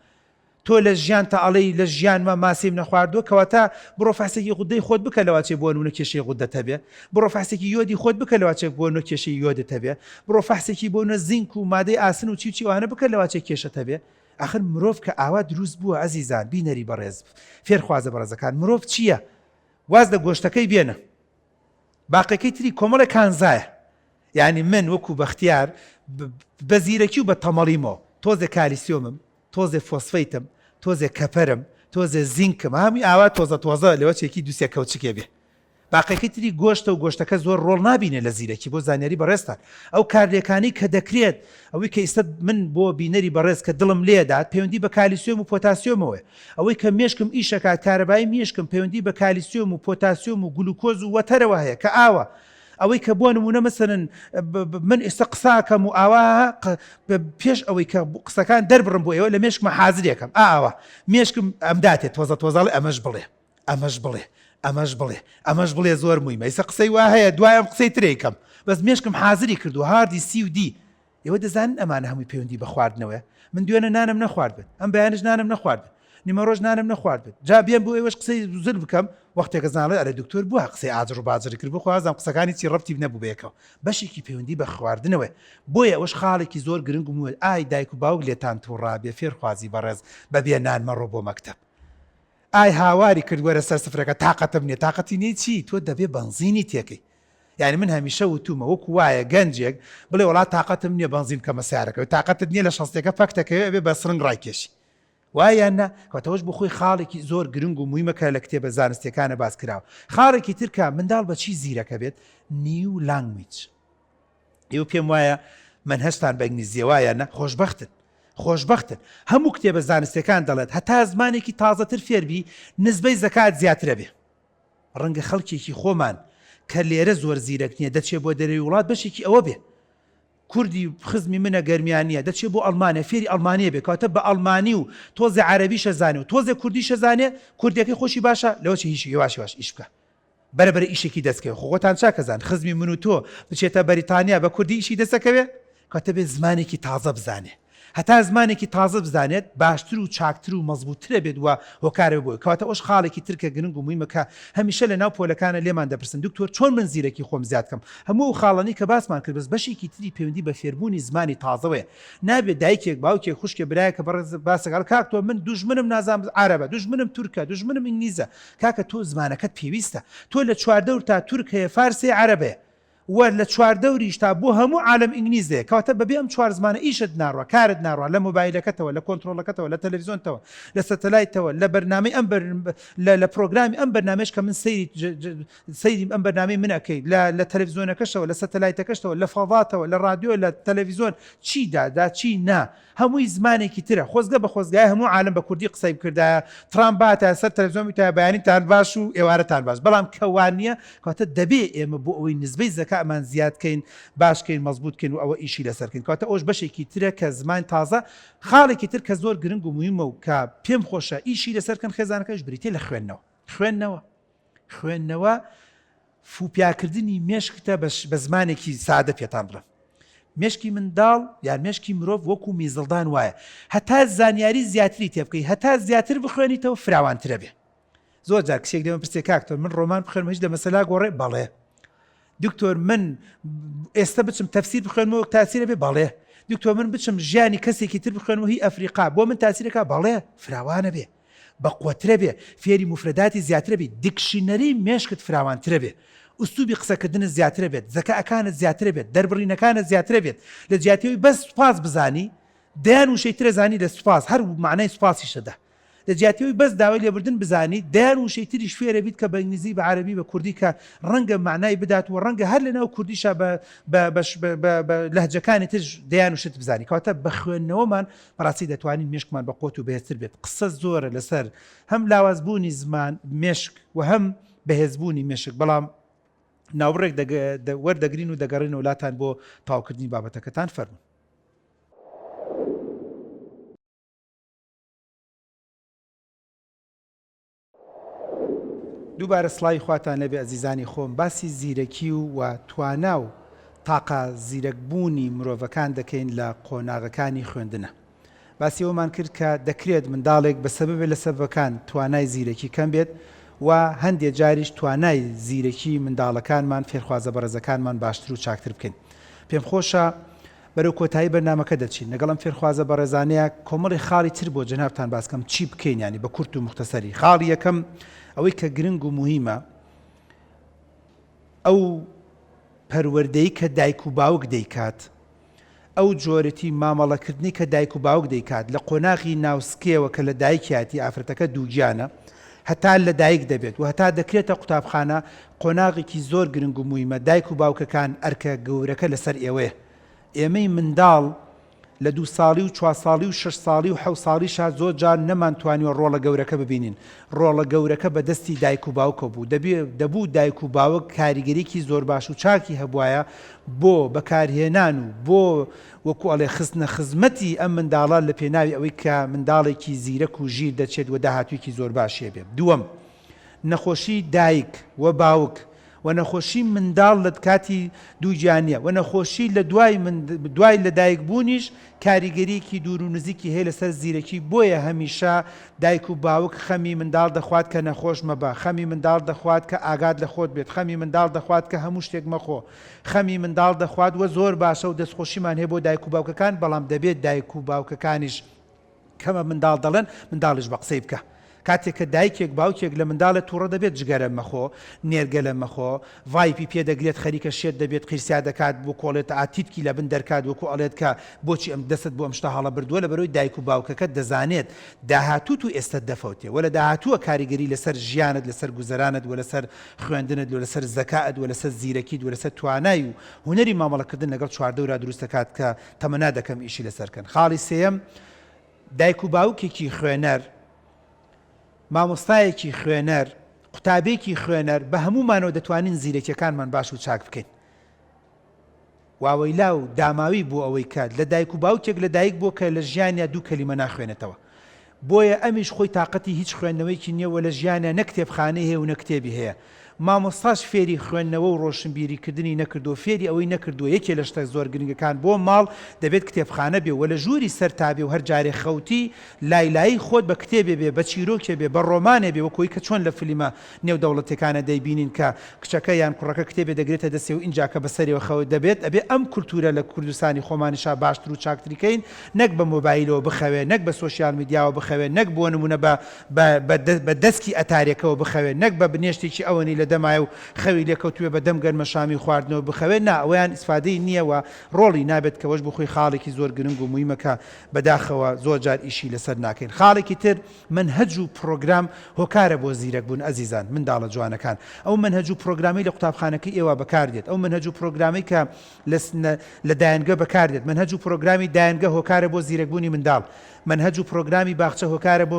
تۆ لە ژیان تا ئەڵەی لە ژیانمە ماسیم نەخواردووە کەواتە بڕۆ فاسێکی غودەی خۆت بکە لەواچێ بۆ نونە کێشەی غودەتە بێ بڕۆ فاسێکی یۆدی خۆت بکە لەواچێک بۆ نۆ کێشەی یۆدەتە بێ بڕۆ فاسێکی بۆ نە زینک و مادەی ئاسن و چی وانە بکە لەواچێک کێشەتە بێ آخر مرۆڤ کە ئاوا دروست بووە ئەزیزان بینەری بەڕێز فێرخوازە بەڕێزەکان مرۆڤ چییە؟ واز لە گۆشتەکەی بێنە باقیەکەی تری کۆمەڵە کانزایە یعنی من وەکو بەختیار بە زیرەکی و بە تەمەڵیمەوە تۆزێ کالیسیۆمم تۆزێ فۆسفەیتم تۆزێ کەپەرم تۆزێ زینکم هەمی ئاوا تۆزە لەوەچێکی دووسێ کەوچکێ بێ باقیەکەی تری گۆشتە و گۆشتەکە زۆر ڕۆڵ نابینێ لە زیرەکی بۆ زانیاری بەڕێستان ئەو کاردێکانی کە دەکرێت ئەوەی کە ئێستا من بۆ بینەری بەڕێز کە دڵم لێدات پەیوەندی بە کالیسیۆم و پۆتاسیۆمەوە ئەوەی کە مێشکم ئیشەکات کارەبایی مێشکم پەیوەندی بە کالیسیۆم و پۆتاسیۆم و گلوکۆز و وەتەرەوە هەیە کە ئاوە ئەوەی کە بۆ نمونە مەسەرن من ئێستا قساکەم و ئاوا پێش ئەوەی کە قسەکان دەربڕم بۆ ئێوە لە مێشکمە حازرێکم ئاوە مێشکم ئەمداتێت تۆزەڵی ئەمەش بڵێ ئەمەش بڵێ زۆر مویمە ئێستا قسەی وا هەیە دوایم قسەی ترێکم بەس مێشکم حازری کردو هاردی سی و دی ئێوە دەزانن ئەمانە هەمووی پەیوەندی بە خواردنەوە من دوێنە نانم نەخوارد بێت ئەم بەیانش نانم نەخوارد بێت نیمە ڕۆژ نانم نەخوارد بێت جا بێن بۆ ئێوەش قسەی زل بکەم وەختێکە زانڵێ ئەرە دکتۆر بووە قسەی ئاجر و باجری کرد بۆ خوازم قسەکانی چی ڕەبتی نەبوو بێکەوە بەشێکی پەیوەندی بە خواردنەوە بۆیە ئەوەش خاڵێکی زۆر گرنگ و مووە ئای دایک و باوک لێتان تووڕابێ فێرخوازی بەڕێز بەبێ نان مەڕۆ بۆ مەکتەب ئای هاواری کردوەرە سەر سفرەکە تااقەتم نییە تااقەتی نیە چی تۆ دەبێ بنزینی تێکەی یعنی من هەمیشە وتومە وەکو وایە گەنجێک بڵێ وڵات تااقەتم نییە بنزین کەمە سیارەکەی تااقەتت نییە لە شەستێکە فەکتەکەی بێ بە سرنگ ڕایکێشی وایە کەواتەوەش بۆ خۆی خاڵێکی زۆر گرنگ و مویمەکە لە کتێبە زانستیەکانە باس کراوە خاڵێکی ترکە منداڵ بە چی زیرەکە بێت نیو لانگویج ئێوە پێم وایە من هەستان بە ئینگلیزیە وایە خۆشبەختن هەموو کتێبە زانستیەکان دەڵێت هەتا زمانێکی تازەتر فێربی نسبەی زەکات زیاترە بێ ڕەنگە خەڵکێکی خۆمان کە لێرە زۆر زیرەک نییە دەچێت بۆ دەرەوی وڵات بەشێکی ئەوە بێ کوردی خزمی منە گەرمیانیە دەچێت بۆ ئەڵمانیا فێری ئەڵمانیە بێ کەواتە بە ئەڵمانی و تۆزێ عەرەبی شەزانێ و تۆزێ کوردی شەزانێ کوردیەکەی خۆشی باشە لەوە چی هیچی یواش ئیش بکە بەرەبەرە ئیشێکی دەستکەوێ خۆتان چاکەزان خزمی من و تۆ بچێتە بەریتانیا بە کوردی ئیشی دەستەکەوێ کەواتە بێ زمانێکی تازە بزانێ هەتا زمانێکی تازە بزانێت باشتر و چاکتر و مەزبوطترە بێت وە هۆکارە بۆی کەواتە ئەوش خاڵێکی ترکە گرنگ و مویمەکە هەمیشە لە ناو پۆلەکانە لێمان دەپرسن دکتۆر چۆن من زیرەکی خۆم زیاد بکەم هەموو خاڵانی کە باسمان کرد بەس بەشێکی تری پەیوەندی بە فێربوونی زمانی تازەوەیە نابێت دایکێک باوکێک خوشکێ برایەکە باسەگەڵ کاک تۆ من دوژمنم نازانم عەرەبە دوژمنم تورکە دوژمنم ئینگلیزە کاکە تۆ زمانەکەت پێویستە تۆ لە چواردەور تا تورکەیە فارسێ عەرەبەیە وە لە چواردەوریش تا بۆ هەموو عالم ئینگلیزێ کەواتە بەبێ ئەم چوار زمانە ئیشت ناڕوە کارت ناڕوە لە مۆبایلەکەتەوە لە کۆنتترۆلەکەتەوە لە تەلەڤیزۆنتەوە لە سەتەلایتەوە لە بەرنامەی ئەم لە پرۆگرامی ئەم بەرنامەش کە من سەیری ئەم بەرنامەی منەکەی لە تەلەڤیزۆنەکەشەوە لە سەتەلایتەکەشەوە لە فەڤاتەوە لە رادیۆ لە تەلەڤیزۆن چیدا چی نا هەمووی زمانێکی ترە خۆزگە بە خۆزگای هەموو عالم بە کوردی قسەی بکردایە ترامباتە سەر تەلەڤیزۆن تا بەیانیتان باش و ئێوارەتان باش بەڵام کەوانە کەواتە دەبێ ئێمە بۆ ئەوەی نسبەی زەکامان زیادکەین باشکەین مەزبوطکەین و ئەوە ئیشی لەسەرکەین کەواتە ئەوش بەشێکی ترە کە زمان تازە خاڵێکی تر کە زۆر گرنگ و مویمە و کە پێم خۆشە ئیشی لەسەرکەن خێزانەکەش بریتێ لە خوێندنەوە فوپیاکردنی مێشکتە بە زمانێکی سادە پێتان بڵێم مێشکی منداڵ یان مێشکی مرۆڤ وەکو میزڵدان وایە هەتا زانیاری زیاتری تێ بکەی هەتا زیاتر بخوێنیتەوە فراوانترە بێ زۆر جار کچێک دێمە پرسێ کاکتۆر من ڕۆمان بخوێنمە هیچ لە مەسەلا گۆڕێ بەڵێ دکتۆر من ئێستا بچم تەفسیر بخوێنمەوە تاسیرە بێ بەڵێ دکتۆر من بچم ژیانی کەسێکی تر بخوێنمەوە هی ئەفریقا بۆ من تاسیرەکە بەڵێ فراوانە بێ بەقوترە بێ فێری مفرداتی زیاترە بێ دیکشنەری مێشکت فراوانترە بێ ئوستوبی قسەکردنت زیاترە بێت زەکاکانت زیاترە بێت دەربڕینەکانت زیاترە بێت لە جیاتیەوەی بەس سوپاس بزانی دەیان وشەی ترە زانی لە سوپاس هەر معنای سوپاسیشەدا لە جیاتیەوەی بەس داوای لێبوردن بزانی دەیان وشەی تریش فێرە بیت کە بە ئینگلیزی بە عەرەبی بە کوردی کە ڕەنگە معنای بدات و ڕەنگە هەر لەناو کوردیشە بە لەهجەکانی تر دەیان وشت بزانی کەواتە بە خوێندنەوەمان بەڕاستی دەتوانین مێشکمان بە قوت و بەهێزتر بێت قسە زۆرە لەسەر هەم لاوازبوونی زمان مێشک و هەم بەهێزبوونی مێشک بەڵام ناوڕێک وەردەگرین و دەگەڕین وڵاتان بۆ تاوکردنی بابەتەکەتان فەرمون دووبارە سڵای خواتان لەبێ ئەزیزانی خۆم باسی زیرەکی و توانا و تاقا زیرەکبوونی مرۆڤەکان دەکەین لە قۆناغەکانی خوێندنە باسی ئەومان کرد کە دەکرێت منداڵێک بە سەبەبێ لە سەبەکان توانای زیرەکی کەم بێت و هەندێک جاریش توانای زیرەکی منداڵەکانمان فێرخوازە بەڕێزەکانمان باشتر و چاکتر بکەین پێم خۆشە بەرەو کۆتایی بەرنامەکە دەچین لەگەڵم فێرخوازە بەڕێزانەیە کۆمەڵی خاڵی تر بۆ جەنابتان باسکەم چی بکەین ینی بە کورت و مختصری خاڵی یەکەم ئەوەی کە گرنگ و مهمە ئەو پەروەردەی کە دایک و باوک دەیکات ئەو جۆرەتی مامەڵەکردنی کە دایک و باوک دەیکات لە قۆناغی ناوسکێەوە کە لە دایکیاتی ئافرەتەکە دووگیانە هەتا لە دایک دەبێت و هەتا دەکرێتە قوتابخانە قۆناغێکی زۆر گرنگ و مویمە دایک و باوکەکان ئەرکە گەورەکە لەسەر ئێوەیە ئێمەی منداڵ لە 2 ساڵی و 4 ساڵی و 6 ساڵی و 7 ساڵیشا زۆر جار نەمانتوانیوە ڕۆڵە گەورەکە ببینین ڕۆڵە گەورەکە بەدەستی دایک و باوکە بوو دەبوو دایک و باوک کاریگەریکی زۆر باش و چاکی هەبوایە بۆ بەکارهێنان و بۆ وەکو ئەڵێ خستنە خزمەتی ئەم منداڵە لە پێناوی ئەوەی کە منداڵێکی زیرەک و ژیر دەچێت و داهاتوویەکی زۆر باشیە بێت دووەم نەخۆشی دایک و باوک و نەخۆشی منداڵ لە کاتی دووگیانیە و نەخۆشی لە دوای لە دایک بوونیش کاریگەریکی دوور و نزیکی هەیە لەسەر زیرەکی بۆیە هەمیشە دایک و باوک خەمی منداڵ دەخوات کە نەخۆش مەبە خەمی منداڵ دەخوات کە ئاگاد لە خۆت بێت خەمی منداڵ دەخوات کە هەموو شتێک مەخۆ خەمی منداڵ دەخوات و زۆر باشە و دەستخۆشیمان هەیە بۆ دایک و باوکەکان بەڵام دەبێت دایک و باوکەکانیش کەمە منداڵ دەڵێن منداڵیش بە قسەی بکە کاتێک کە دایکێک باوکێک لە منداڵە تووڕە دەبێت جگەرە مەخۆ نێرگە لە مەخۆ ڤایپی پێ دەگرێت خەریکە شێت دەبێت قیرسیا دەکات بۆ کۆڵێت ئاتیتکی لە بن دەرکات وەکو ئەڵێت کە بۆچی ئەم دەست بۆ ئەم شتە هەڵە بردووە لە بەرەوەی دایک و باوکەکە دەزانێت داهاتوو و ئێستا دەفەوتێ وە لە داهاتووە کاریگەری لەسەر ژیانت لەسەر گوزەرانت و لەسەر خوێندنت و لەسەر زەکات و لەسەر زیرەکیت و لەسەر توانای و هونەری مامەڵەکردن لەگەڵ چواردەورا دروست دەکات کە تەمەنا دەکەم ئیشی لەسەرکەن خاڵی سێەم دایک و باوکێکی خوێنەر مامۆستایەکی خوێنەر قوتابێکی خوێنەر بە هەمومانەوە دەتوانین زیرەکیەکانمان باش و چاک بکەین واوەیلا و داماوی بۆ ئەوەی کات لە دایک و باوکێک لە دایک بۆ کە لە ژیانیا 2 کەلیمە ناخوێنێتەوە بۆیە ئەمیش خۆی تااقەتی هیچ خوێندنەوەیکی نییە و لە ژیانە نە کتێبخانەی هەیە و نە کتێبی هەیە مامۆستاش فێری خوێندنەوە و ڕۆشنبیریکردنی نەکردو فێری ئەوەی نەکردو یەکێ لە شتە زۆر گرنگەکان بۆ ماڵ دەبێت کتێبخانە بێ و لە ژووری سەرتابێ و هەر جارێ خەوتی لایلایی خۆت بە کتێبێ بێ بە چیرۆکێ بێ بە ڕۆمانێ بێ وەکۆی کە چۆن لە فیلمە نێودەوڵەتەکانە دەیبینین کە کچەکە یان کوڕەکە کتێبێ دەگرێتە دەستێ و اینجا کە بەسەرەوە خەوت دەبێت ئەبێ ئەم کولتورە لە کوردستانی خۆمانیشا باشتر و چاکتریکەین نەک بە مۆبایلەوە بخەوێ نەک بە سۆشیال میدیاوە بخەوێ نەک بۆ نمونە بە دەستکی ئەتارێکەوە بخەوێ نەک بە بنێشتێکی ئەوەنی لە دەمایە و خەوی لێکەوتوێ بە دەم گەرمە شامی خواردنەوە بخەوێ نا ئەویان ئیسفادەی نییە و ڕۆڵی نابێت کەوەش بخۆی خاڵێکی زۆر گرنگ و مویمەکە بەداخەوە زۆر جار ئیشی لەسەر ناکەین خاڵێکی تر منهەج و پرۆگرام هۆکارە بۆ زیرەک بوون ئەزیزان منداڵە جوانەکان ئەو منهەج و پرۆگرامی لە قوتابخانەکەی ئێوە بەکاردێت ئەو منهەج و پرۆگرامی کە لە دایانگە بەکاردێت منهەج و پرۆگرامی دایانگە هۆکارە بۆ زیرەکبوونی منداڵ منهەج و پرۆگرامی باخچە هۆکارە بۆ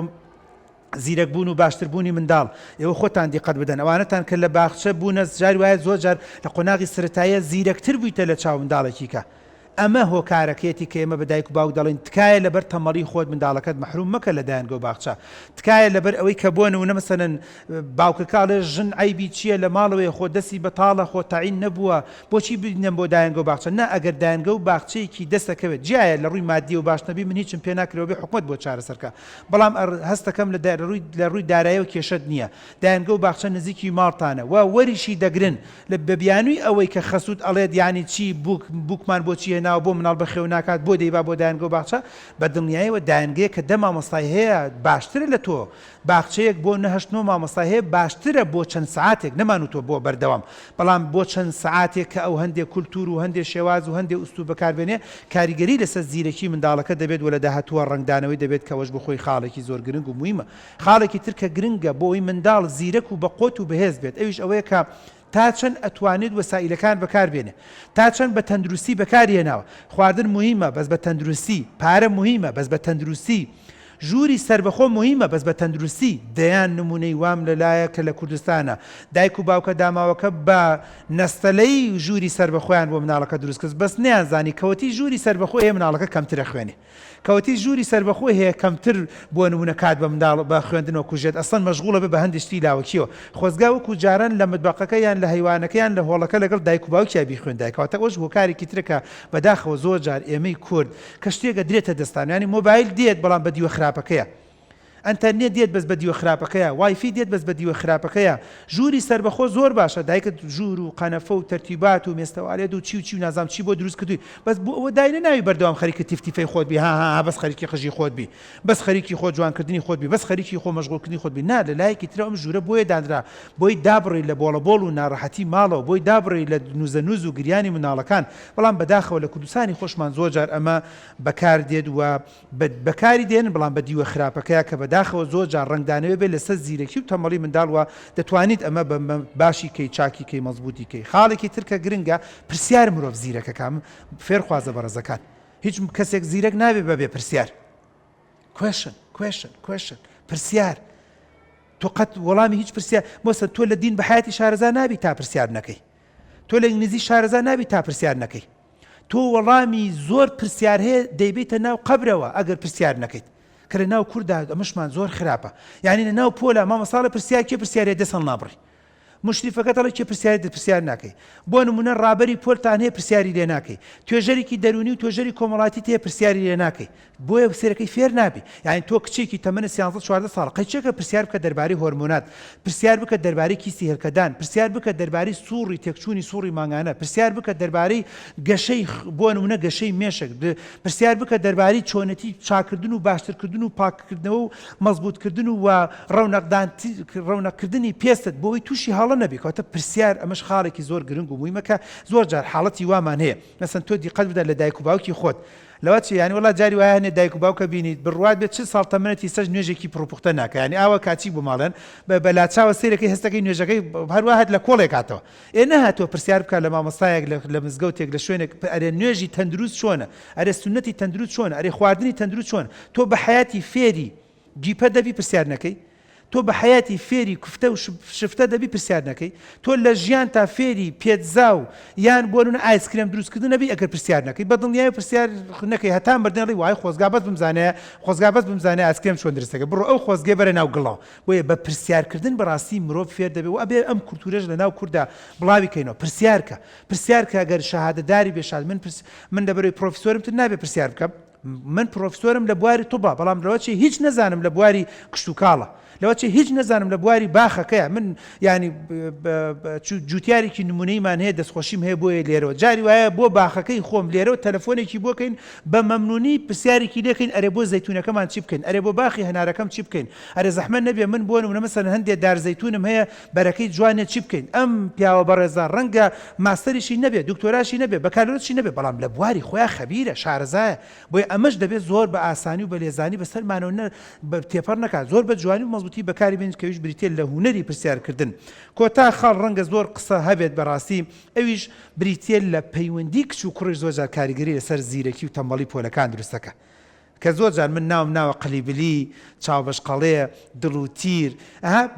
زیرەک بوون و باشتربوونی منداڵ ئێوە خۆتان دیقەت بدەن ئەوانەتان کە لە باخچە بوونە جاری وایە زۆر جار لە قۆناغی سرەتاییە زیرەکتر بوویتە لە چاو منداڵێکی کە ئەمە هۆکارەکەیەتی کە ئێمە بە دایک و باوک دەڵێن تکایە لەبەر تەمەڵی خۆت منداڵەکەت مەحروم مەکە لە دایانگە و باخچە تکایە لەبەر ئەوەی کە بۆ نمونە مەسەلەن باوکەکاڵێ ژن عیبی چییە لە ماڵەوەی خۆ دەستی بەتاڵە خۆ تاعین نەبووە بۆچی بینم بۆ دایانگە و باخچە نه ئەگەر دایانگە و باخچەیەکی دەستەکەوێت جایە لە ڕووی مادی و باش نەبی من هیچم پێ ناکرێەوە بێ حکومەت بۆ چارەسەرکە بەڵام هەستەکەم لە ڕووی دارایی و کێشەت نییە دایانگە و باخچە نزیکی ماڵتانە و وەریشی دەگرن لە بەبیانووی ئەوەی کە خەسوود ئەڵێت یانی چی بووکمان بۆچی هێناوە بۆ مناڵ بەخێو ناکات بۆ دەیبا بۆ دایانگە و باخچە بە دڵنیاییەوە دایانگەیە کە 10 مامۆستای هەیە باشترە لە تۆ باخچەیەک بۆ 9 مامۆستای هەیە باشترە بۆ چەند سعاتێک نەمانوتۆ بۆ بەردەوام بەڵام بۆ چەند سعاتێک کە ئەو هەندێک کولتور و هەندێک شێواز و هەندێک ئوستوب بەکاربێنێ کاریگەری لەسەر زیرەکی منداڵەکە دەبێت و لە داهاتووە ڕنگدانەوەی دەبێت کەەوەش بخۆی خاڵێکی زۆر گرنگ و مویمە خاڵێکی تر کە گرنگە بۆ ئەوی منداڵ زیرەک و بە قۆت و بەهێز بێت ئەویش ئەوەیە کە تا چەند ئەتوانێت وەسائلەکان بەکاربێنێ تا چەند بە تەندروستی بەکارهێناوە خواردن موهیمە بەس بە تەندروستی پارە موهیمە بەس بە تەندروستی ژووری سربەخۆ موهیمە بەس بە تەندروستی دەیان نمونەی وام لەلایە کە لە کوردستانە دایک و باوکە داماوەکە بە نەستەلەی ژووری سربەخۆیان بۆ مناڵەکە دروست کرد بەس نەیانزانی کەوتی ژووری سربەخۆ هەیە مناڵەکە کەمترە خوێنێ کەوتی ژووری سربەخۆ هەیە کەمتر بۆ نمونە کات بە منداڵ بە خوێندنەوە کوژێت ئەسڵ مەشغوڵە بە هەندێک شتی لاوەکیەوە خۆزگا وەکو جاران لە متبەقەکە یان لە حیوانەکەیان لە هۆڵەکە لەگەڵ دایک و باوکیا بیخوێندای کەواتە ئەوش هۆکارێکی ترەکە بەداخەوە زۆر جار ئێمەی کورد کە شتێکە درێتە دەستان ینی مۆبایل دێت بەڵام بە دیوە خراپەکەیە ئەنتەرنێت دێت بەس بە دیوە خراپەکەیە وایفی دێت بەس بە دیوە خراپەکەیە ژووری سربەخۆ زۆر باشە دایکت ژوور و قەنەفە و تەرتیبات و مێستەوارێت و چی و نازام چی بۆ دروست کردووی بەس بۆ ئەوە داینە ناوی بەردەوام خەریکە تیفتیفەی خۆت بی ها بەس خەریکی خەژی خۆت بی بەس خەریکی خۆ جوانکردنی خۆت بی بەس خەریکی خۆ مەشغوڵکردنی خۆت بی نا لە لایەکی ترە ئەم ژوورە بۆیە دانرا بۆی دابڕی لە بۆڵەبۆڵ و ناڕەحەتی ماڵەوە بۆی دابڕی لە نوزەنووز و گریانی مناڵەکان بەڵام بەداخەوە لە کوردستانی خۆشمان زۆر جار ئەمە بەکاردێت و بەکاری دێن بەڵام بە دیوە خراپەکەیە کە بەداخەوە زۆر جار ڕنگدانەوە بێت لەسەر زیرەکی و تەمەڵی منداڵوە دەتوانیت ئەمە باشی کەی چاکی کەی مەزبوطی کەی خاڵێکی ترکە گرنگە پرسیار مرۆڤ زیرەکەکان فێرخوازە بەڕێزەکان هیچ کەسێک زیرەک نابێت بەبێ پرسیار question پرسیار تۆ قەت وەڵامی هیچ پرسیار مۆسە تۆ لە دین بە حیاتی شارەزا نابی تا پرسیار نەکەی تۆ لە ئینگلیزی شارەزا نابی تا پرسیار نەکەی تۆ وەڵامی زۆر پرسیار هەیە دەیبێتە ناو قەبرەوە ئەگەر پرسیار نەکەیت کە لە ناو کووردا ئەمەشمان زۆر خراپە یعنی لە ناو پۆلە مامەساڵە پرسیار کێ پرسیارێ دەسەڵ نابڕی مشریفەکە دەڵێ کێ پرسیاری پرسیار ناکەی بۆ نمونە ڕابەری پۆلتان هەیە پرسیاری لێ ناکەی توێژەرێکی دەرونی و توێژەری کۆمەڵاتی تێ پرسیاری لێ ناکەی بۆیە سێرەکەی فێر نابی یعنی تۆ کچێکی تەمەنە 13-14 ساڵ قەچێکە پرسیار بکە دەربارەی هۆرمۆنات پرسیار بکە دەربارەی کیستی هێلکەدان پرسیار بکە دەربارەی سووڕی تێکچوونی سووڕی مانگانە پرسیار بکە دەربارەی گەشەی بۆ نمونە گەشەی مێشک پرسیار بکە دەربارەی چۆنەتی چاکردن و باشترکردن و پاککردنەوە و مەزبوطکردن و ڕەونەقکردنی پێستت بۆی تووشی هەڵە نەبی کەواتە پرسیار ئەمەش خاڵێکی زۆر گرنگ و مویمەکە زۆر جار حاڵەتی وامان هەیە مەسەن تۆ دیقەت بدە لە دایک و باوکی خۆت لەوە چی یانی وڵات جاری وایە هەنێ دایک و باوکە بینیت بڕوات بێت چ ساڵ تەمەنێتی سەر نوێژێکی پڕپوختە ناکە ینی ئاوە کاچی بۆ ماڵێن بە لاچاوە سیرەکەی هەستەکەی نوێژەکەی هەروەهات لە کۆڵێک هاتەوە نەهاتوە پرسیار بکە لە مامۆستایەک لە مزگەوتێک لە شوێنێک ئەرێ نوێژی تەندروست چۆنە ئەرێ سونەتی تەندروست چۆنە ئەرێ خواردنی تەندروست چۆنە تۆ بە حیاتی فێری گیپە دەبی پرسیار نەکەی تۆ بە حیاتی فێری کوفتە و شفتە دەبی پرسیار نەکەی تۆ لە ژیان تا فێری پێتزا و یان بۆ نمونە ئایسکرێم دروستکردن نەبی ئەگەر پرسیار نەکەی بە دڵنیایی پرسیار نەکەی هەتا مردنەڵی وای خۆزگا بەس بمزانێ خۆزگا بەس بمزانێ ئایسکرێم چۆن دروستەکە بڕۆ ئەو خۆزگێ بەرە ناو گڵاو بۆیە بە پرسیارکردن بەڕاستی مرۆڤ فێر دەبێت و ئەبێ ئەم کولتورەش لە ناو کووردا بڵاوی کەینەوە پرسیارکە ئەگەر شەهادەداری بێشاد من دەبەرەوەی پرۆفیسۆرم تر نابێ پرسیار بکەم من پرۆفیسۆرم لە بواری توبا بەڵام لەوەچی هیچ نەزانم لە بواری کشت و کاڵە لەوەچی هیچ نەزانم لە بواری باخەکەیە من ینی جوتیارێکی نمونەیمان هەیە دەستخۆشیم هەیە بۆیە لێرەوە جاری وایە بۆ باخەکەی خۆم لێرەوە تەلەفۆنێکی بۆکەین بە مەمنونی پرسیارێکی لێکەین ئەرێ بۆ زەیتونەکەمان چی بکەین ئەرێ بۆ باخی هەنارەکەم چی بکەین ئەرێ زەحمەت نەبێ من بۆ نمونە مەسەلەن هەندێک دار زەیتونم هەیە بەرەکەی جوانێ چی بکەین ئەم پیاوە بەڕێزان ڕەنگە ماستەریشی نەبێ دکتۆراشی نەبێ بەکارلۆچی نەبێ بەڵام لە بواری خۆیان خەبیرە شارەزایە بۆیە ئەمەش دەبێت زۆر بە ئاسانی و بە لێزانی بەسەرمانەوە تێپەڕ نەکات زۆر بە جوانی و مەزبوطی بەکاری بێنین کەویش بریتێ لە هونەری پرسیارکردن کۆتا خاڵ ڕەنگە زۆر قسە هەبێت بەڕاستی ئەویش بریتێ لە پەیوەندی کچ و کوڕیش زۆرجار کاریگەری لەسەر زیرەکی و تەمبەڵی پۆلەکان دروستەکە کە زۆرجار من ناوە قەلیبلی چاوبەشقەڵێ دڵ و تیر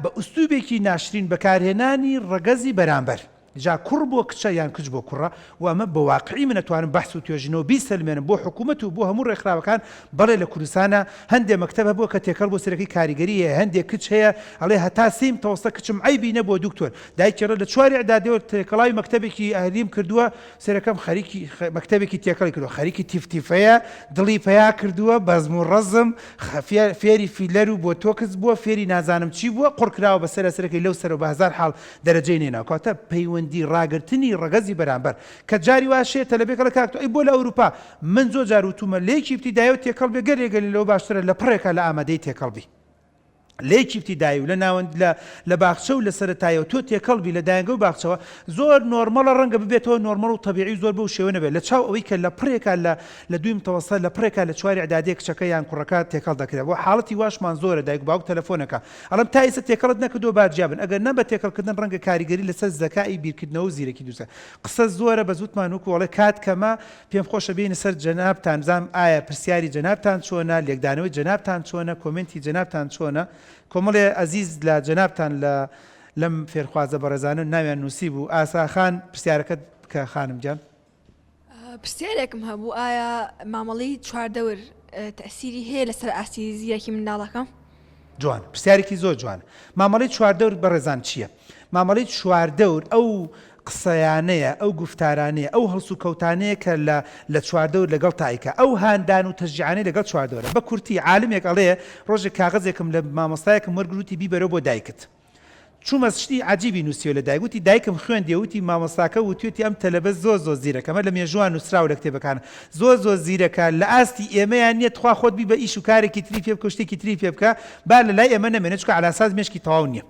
بە ئوستوبێکی ناشرین بەکارهێنانی ڕەگەزی بەرامبەر جا کوڕ بۆ کچە یان کچ بۆ کوڕە و ئەمە بە واقعی من نەتوانم بەحث و توێژینەوە بیسەلمێنم بۆ حکوومەت و بۆ هەموو ڕێکخراوەکان بەڵێ لە کوردستانە هەندێک مەکتەبە بۆ کە تێکەڵ بۆ سەرەکی کاریگەری هەیە هەندێک کچ هەیە ئەڵێ هەتا سیم تەوەستە کچم عیبی نەبووە دکتۆر دایکێڕە لە 4 ئەعدادیەوە تێکەڵاوی مەکتەبێکی ئەهلیم کردووە سەرەکەم خەریکی مەکتەبێکی تێکەڵی کردووە خەریکی تیفتیفەیە دڵی پیا کردووە بەزم و ڕەزم فێری فیلەر و بۆ تۆکس بووە فێری نازانم چی بووە قڕکراوە بەسەر سەرەکەی لەو سەر و بە هەزار حاڵ دەرەجەی نێناوە کاتە پەیوەندی ڕاگرتنی ڕەگەزی بەرامبەر کە جاری واشێ تەلەبێکە لە کاکتۆ ئەی بۆ لە ئەوروپا من زۆر جار وتومە لێکی ابتیدایی و تێکەڵ بێ گەرێگەلی لەوە باشترە لە پڕێکە لە ئامادەی تێکەڵبی لێکی ابتیدایی و لە ناوەند لە باخچە و لە سەرەتایەوە تۆ تێکەڵبی لە دایانگە و باخچەوە زۆر نۆرمەڵە ڕەنگە ببێتەوە نۆرمەڵ و تەبیعی زۆر بەو شێوە نەبێت لە چاو ئەوەی کە لە پڕێکە لە دویم تەوەسە لە پڕێکە لە 4 ئەعدادیە کچەکە یان کوڕەکە تێکەڵ دەکرێت بۆ حاڵەتی واشمان زۆرە دایک باوک تەلەفۆنەکە ئەڵم تا ئێستا تێکەڵت نەکردووە باجیابن ئەگەر نە بە تێکەڵکردن ڕەنگە کاریگەری لەسەر زەکای بیرکردنەوە و زیرەکی دووسە قسە زۆرە بە زووتمان وەکو وەڵێ کات کەمە پێم خۆشە بینە سەر جەنابتان بزانم ئایا پرسیاری جەنابتان چۆنە لێکدانەوەی جەنابتان چۆنە کۆمنتی جەنابتان چۆنە کۆمەڵێ ئەزیز لە جەنابتان لەم فێرخوازە بەڕێزانە ناویان نووسی بوو ئاساخان پرسیارەکەت بکە خانم جان پرسیارێکم هەبوو ئایا مامەڵەی چواردەور تەسیری هەیە لەسەر ئاسی زیرەکی منداڵەکە جوان پرسیارێکی زۆر جوانە مامەڵەی چواردەور بەڕێزان چییە مامەڵەی چواردەور ئەو قسەیانەیە ئەو گفتارانەیە ئەو هەڵسو کەوتانەیە کە لە چواردەور لەگەڵ تایکە ئەو هاندان و تەشجیعانەی لەگەڵ چواردەورە بە کورتی عالمێک ئەڵێ ڕۆژێک کاغەزێکم لە مامۆستایەکم وەرگروتی بیبەرەوە بۆ دایکت چوومە شتی عجیبی نووسیوە لە دایک وتی دایکم خوێندێ وتی مامۆستاکە وتوێتی ئەم تەلەبە زۆر زیرەکەمە لە مێژوان نووسراوە لە کتێبەکانە زۆر زیرەکە لە ئاستی ئێمەیان نییە تخوا خۆت بی بە ئیش و کارێکی تری پێ بکە شتێکی تری پێ بکە با لە لای ئێمە نەمێنێت چکە علاساس مێشکی تەواو نییە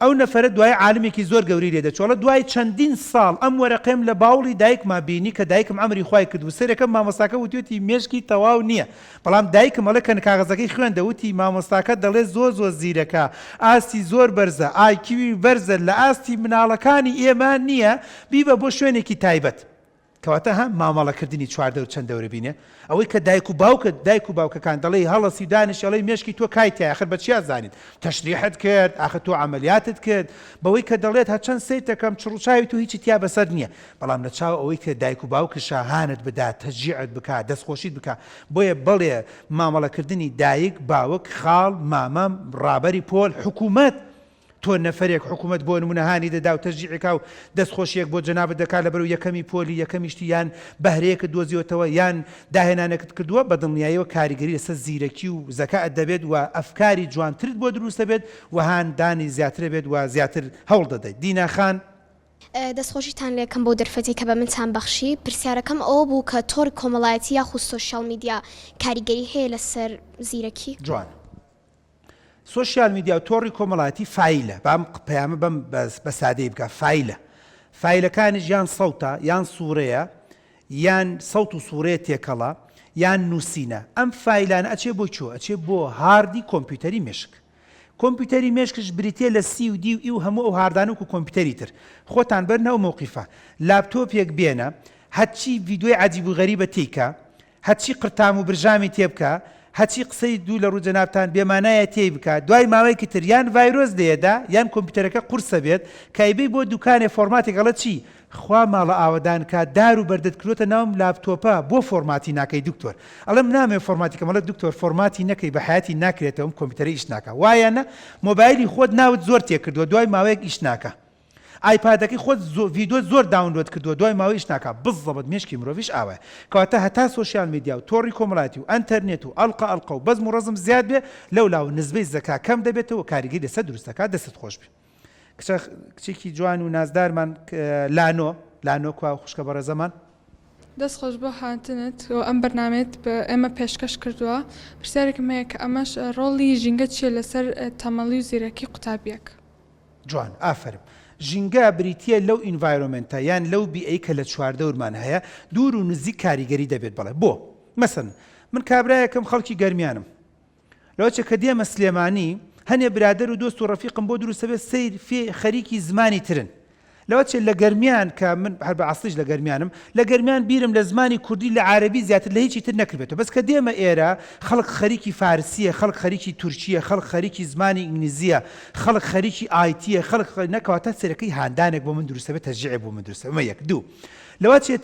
ئەو نەفرە دوای عالمێکی زۆر گەوری لێ دەچۆڵە دوای چەندین ساڵ ئەم وەرەقەم لە باوڵی دایکما بینی کە دایکم ئەمری خوای کردو سەرەکەم مامۆستاکە وتوێتی مێشکی تەواو نییە بەڵام دایکم ئەڵێ کە کاغەزەکەی خوێندە وتی مامۆستاکە دەڵێ زۆر زیرەکە ئاستی زۆر بەرزە ئایکیوی بەرزە لە ئاستی مناڵەکانی ئێمە نییە بیبە بۆ شوێنێکی تایبەت کەواتە هەم مامەڵەکردنی چواردەور چەند دەورە بینێ ئەوەی کە دایک و باوکەکان دەڵێ هەڵەسی دانش ئەڵێ مێشکی تۆ کایتە ئاخر بە چیا زانیت تەشریحت کرد ئاخر تۆ عەمەلیاتت کرد بەوەی کە دەڵێت هەچەند سەیتەکەم چڕوچاوی تو هیچی تیا بەسەر نییە بەڵام لە چاو ئەوەی کە دایک و باوکە شاهانت بدات تەشجیعت بکات دەستخۆشیت بکات بۆیە بەڵێ مامەڵەکردنی دایک باوک خاڵ مامەم ڕابەری پۆل حکوومەت تۆ نەفرێک حکوومەت بۆ نمونەهانی دەدا و تەشجیعێکا و دەستخۆشیەک بۆ جەنابەت دەکات لەبەر و یەکەمی پۆلی یەکەمیشتی یان بەهرەیەکە دۆزیوەتەوە یان داهێنانێکت کردووە بە دڵنیاییەوە کاریگەری لەسەر زیرەکی و زەکات دەبێت و ئەفکاری جوانترت بۆ دروست دەبێت و هاندانی زیاتر بێت و زیاتر هەوڵ دەدەیت دیناخان دەستخۆشیتان لێکم بۆ دەرفەتی کە بە منتان بەخشی پرسیارەکەم ئەوە بوو کە تۆڕی کۆمەڵایەتی یاخود سۆشیال میدیا کاریگەری هەیە لەسەر زیرەکی جوان سۆشیال میدیا و تۆڕی کۆمەڵایەتی فایلە بام پەیامە بەم بە سادەی بکە فایلەکانیش یان سەوتە یان سوورەیە یان سەوت و سوورەیە تێکەڵە یان نووسینە ئەم فایلانە ئەچێ بۆ چۆ ئەچێ بۆ هاردی کۆمپیوتەری مێشک کۆمپیوتەری مێشکش بریتێ لە سی و دی و ئی و هەموو ئەو هاردانە و کۆمپیوتەری تر خۆتان بەرنەوە مووقیفە لاپتۆپێک بێنە هەرچی ڤیدیۆی عەجیب و غەریبە تێیکە هەرچی قرتام و برژامی تێ بکە هەچی قسەی دوو لە ڕوو جەنابتان بێمانایە تێی بکات دوای ماوەیەکی تر یان ڤایرۆس دێدا یان کۆمپیوتەرەکە قورسە بێت کایبەی بۆ دوکانێ فۆرماتی گەڵە چی خوا ماڵە ئاوەدان کات دار و بەردت کلۆتە ناوم لاپتۆپە بۆ فۆرماتی ناکەی دکتۆر ئەڵم نامێ فۆرماتی کەمەڵە دکتۆر فۆرماتی نەکەی بە حیاتی ناکرێتەوەم کۆمپیوتەرە ئیش ناکە وایەنە مۆبایلی خۆت ناوت زۆر تێکردووە دوای ماوەیەک ئیش ناکە ئایپادەکەی خۆت ڤیدۆ زۆر داونلۆد کردووە دوای ماوەی ئیش ناکە بزەبەت مێشکی مرۆڤیش ئاوایە کەواتە هەتا سۆشیال میدیا و تۆڕی کۆمەڵایەتی و ئەنتەرنێت و ئەڵقە و بەزم و ڕەزم زیاد بێ لەولاو نسبەی زەکا کەم دەبێتەوە کاریگەری لەسەر دروستەکە دەست خۆش بێ کچێکی جوان و نازدارمان لانۆ کوا خوشکە بەڕێزەمان دەست خۆش بۆ هاتنت و ئەم بەرنامێت بە ئێمە پێشکەش کردووە پرسیارێکم هەیە کە ئەمەش ڕۆڵی ژینگە چیە لەسەر تەمەڵی و زیرەکی قوتابیەک جوان ئافرم ژینگە بریتە لەو ئینڤایرۆمنتە یان لەو بیئەی کە لە چواردەورمان هەیە دوور و نزیک کاریگەری دەبێت بەڵێ بۆ مەسەن من کابرایەکەم خەڵکی گەرمیانم لەوەچە کە دێمە سلێمانی هەنێ برادر و دۆست و ڕەفیقم بۆ دروستە بێت سیر فێ خەریکی زمانی ترن لەوەچێ لە گەرمیان کە من هەر بە عەسڵیش لە گەرمیانم لە گەرمیان بیرم لە زمانی کوردی لە عەرەبی زیاتر لە هیچی تر نەکردێتەوە بەس کە دێمە ئێرە خەڵک خەریکی فارسیە خەڵک خەریکی تورکیە خەڵک خەریکی زمانی ئینگلیزیە خەڵک خەریکی ئایتیە خەڵک نەکەواتە سەرەکەی هاندانێک بۆ من دروستە بێت تەشجیع بۆ من دروستە ئەمە یەک دوو لەوە چێت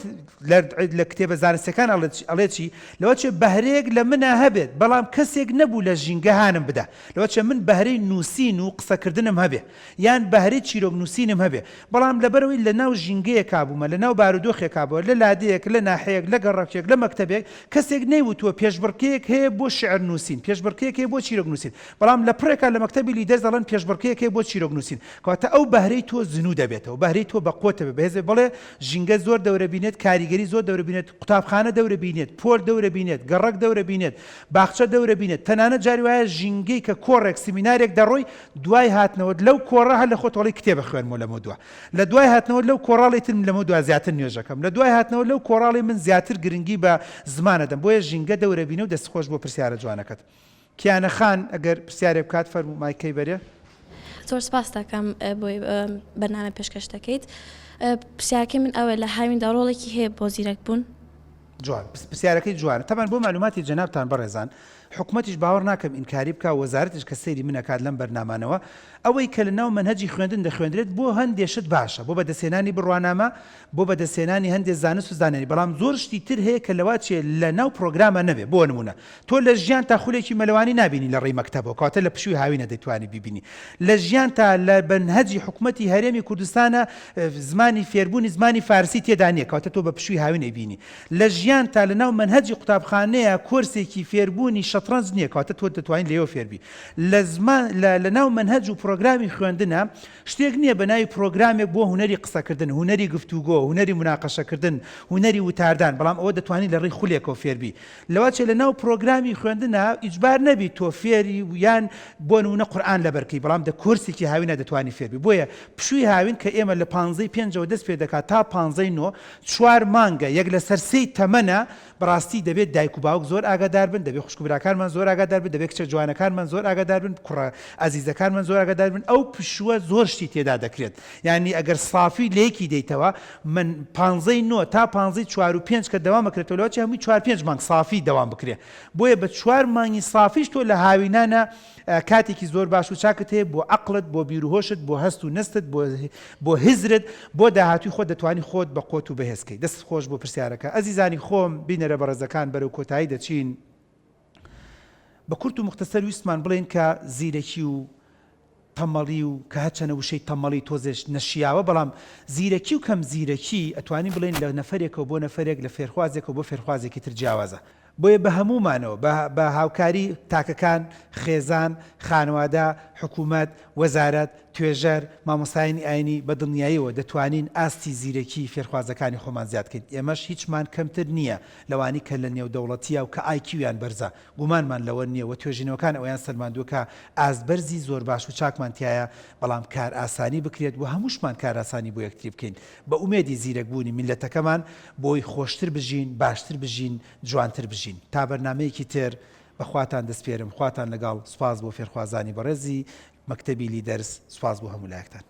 لە کتێبە زانستیەکان ئەڵێ چی لەوە چێ بەهرەیەک لە منە هەبێت بەڵام کەسێک نەبوو لە ژینگەهانم بدە لەوە چێ من بەهرەی نووسین و قسەکردنم هەبێ یان بەهرەی چیرۆک نووسینم هەبێ بەڵام لەبەرەوەی لە ناو ژینگەیە کابوومە لە ناو بارودۆخێک کابووە لە لادەیەک لە ناحەیەک لە گەڕەکێک لە مەکتەبێک کەسێک نەیوتووە پێشبڕکەیەک هەیە بۆ شعر نووسین پێشبڕکەیەک هەیە بۆ چیرۆک نووسین بەڵام لە پڕێکە لە مەکتەبی لیدەرز دەڵێن پێشبڕکەیەک هەیە بۆ چیرۆک نووسین کەواتە ئەو بەهرەی تۆ زنوو دەبێتەوە بەهرەی تۆ بەقوتە بێت بەڵێ ژینگە زۆر دەورە بینێت کاریگەری زۆر دەورە بینێت قوتابخانە دەورە بینێت پۆل دەورە بینێت گەڕک دەورە بینێت باخچە دەورە بینێت تەنانەت جاری وایە ژینگەی کە کۆڕێک سیمینارێک دەڕۆی دوای هاتنەوە لەو کۆڕە هەر لە خۆتەڵی کتێبە خوێنمەوە لەمە دووە لە دوای هاتنەوە لەو کۆڕاڵی ترم لەمە دووە زیاتر نوێژەکەم لە دوای هاتنەوە لەو کۆڕاڵی من زیاتر گرنگی بە زمانە دەم بۆیە ژینگە دەورە بینە و دەستخۆش بۆ پرسیارە جوانەکەت کیانە خان ئەگەر پرسیارێک بکات فەرموو مایکەی بەرێ زۆر سپاس دەکەم بۆی بەرنامە پێشکەش دەکەیت پرسیارەکەی من ئەوە لە هاویندا ڕۆڵێکی هەیە بۆ زیرەک بوون جوان پرسیارەکەی جوانە تەمان بۆ معلوماتی جەنابتان بەڕێزان حکومەتیش باوەڕ ناکەم ئینکاری بکە وەزارەتیش کە سەیری من ئەکات لەم بەرنامانەوە ئەوەی کە لە ناو منهەجی خوێندن دەخوێندرێت بۆ هەندێشت باشە بۆ بەدەستێنانی بڕوانامە بۆ بەدەستێنانی هەندێک زانست و زانێنی بەڵام زۆر شتی تر هەیە کە لەوا چێ لە ناو پرۆگرامە نەبێ بۆ نمونە تۆ لە ژیان تا خولێکی مەلەوانی نبینی لە ڕێی مەکتەبەوە کاتە لە پشووی هاوینە دەیتوانی بیبینی لە ژیان تا لە بەنهەجی حکومەتی هەرێمی کوردستانە زمانی فێربوونی زمانی فارسی تێدا نییە کاتە تۆ بە پشووی هاوینە بینی لە ژیان تا لە ناو منهەجی قوتابخانەیە کۆرسێکی فێربوونی شەترەنج نییە کاتە تۆ دەتوانین لەوە فێربی لە ناو منهەج و پرۆگرامی خوێندنە شتێک نییە بە ناوی پرۆگرامێک بۆ هونەری قسەکردن هونەری گفتوگۆ هونەری مناقەشەکردن هونەری وتاردان بەڵام ئەوە دەتوانین لە ڕێی خولێکەوە فێربی لەوە چێ لە ناو پرۆگرامی خوێندنە ئیجبار نەبی تۆ فێری یان بۆ نمونە قورئان لەبەرکەی بەڵام دە کورسێکی هاوینە دەتوانی فێربی بۆیە پشووی هاوین کە ئێمە لە 15 دەست پێ دەکات تا 15 4 مانگە یەک لەسەر 3 تەمەنە بەڕاستی دەبێت دایک و باوک زۆر ئاگادار بن دەبێت خوشکبراکانمان زۆر ئاگادار بن دەبێت کچە جوانەکانمان زۆر ئاگادار بن کوڕە ئازیزەکانمان زۆر ئاگادار بن ئەو پشووە زۆر شتی تێدا دەکرێت یعنی ئەگەر سافی لێکی دەیتەوە من 15 تا 15 4 و 5 کە دەوام بکرێتەوە لەوە چ هەمووی 4-5 مانگ سافی دەوام بکرێت بۆیە بە 4 مانگی سافیش تۆ لە هاوینانە کاتێکی زۆر باش و چاکت هەیە بۆ عەقڵت بۆ بیرروهۆشت بۆ هەست و نستت بۆ هزرت بۆ داهاتوی خۆت دەتوانی خۆت بە قۆت و بەهێزکەی دەست خۆش بۆ پرسیارەکە ئەزیزانی خۆم بینەرە بەڕێزەکان بەرەو کۆتایی دەچین بە کورت و مختصر ویستمان بڵێن کە زیرەکی و تەمەڵی و کە هەچەنە وشەی تەمەڵی تۆزێش نەشیاوە بەڵام زیرەکی و کەم زیرەکی ئەتوانین بڵێن لە نەفرێکەوە بۆ نەفرێک لە فێرخوازێکەوە بۆ فێرخوازێکی تر جیاوازە بۆیە بە هەمومانەوە بە هاوکاری تاکەکان خێزان خانوادا حکوومەت وەزارەت توێژەر مامۆستایانی ئاینی بە دڵنیاییەوە دەتوانین ئاستی زیرەکی فێرخوازەکانی خۆمان زیادکەین ئێمەش هیچمان کەمتر نییە لەوانی کە لە نێودەوڵەتیە و کە ئایکیویان بەرزە گومانمان لەوە نییە و توێژینەوەکان ئەویان سەرماندووە کە ئازبەرزی زۆر باش و چاکمان تایە بەڵام کار ئاسانی بکرێت و هەمووشمان کار ئاسانی بۆ یەکتری بکەین بە ئومێدی زیرەکبوونی میلەتەکەمان بۆی خۆشتر بژین باشتر بژین جوانتر بژین تا بەرنامەیەکی تر بەخواتان دەستپێرم خواتان لەگەڵ سوپاس بۆ فێرخوازانی بەڕێزی مەکتەبی لیدەرز سوپاس بۆ هەموو لایەکتان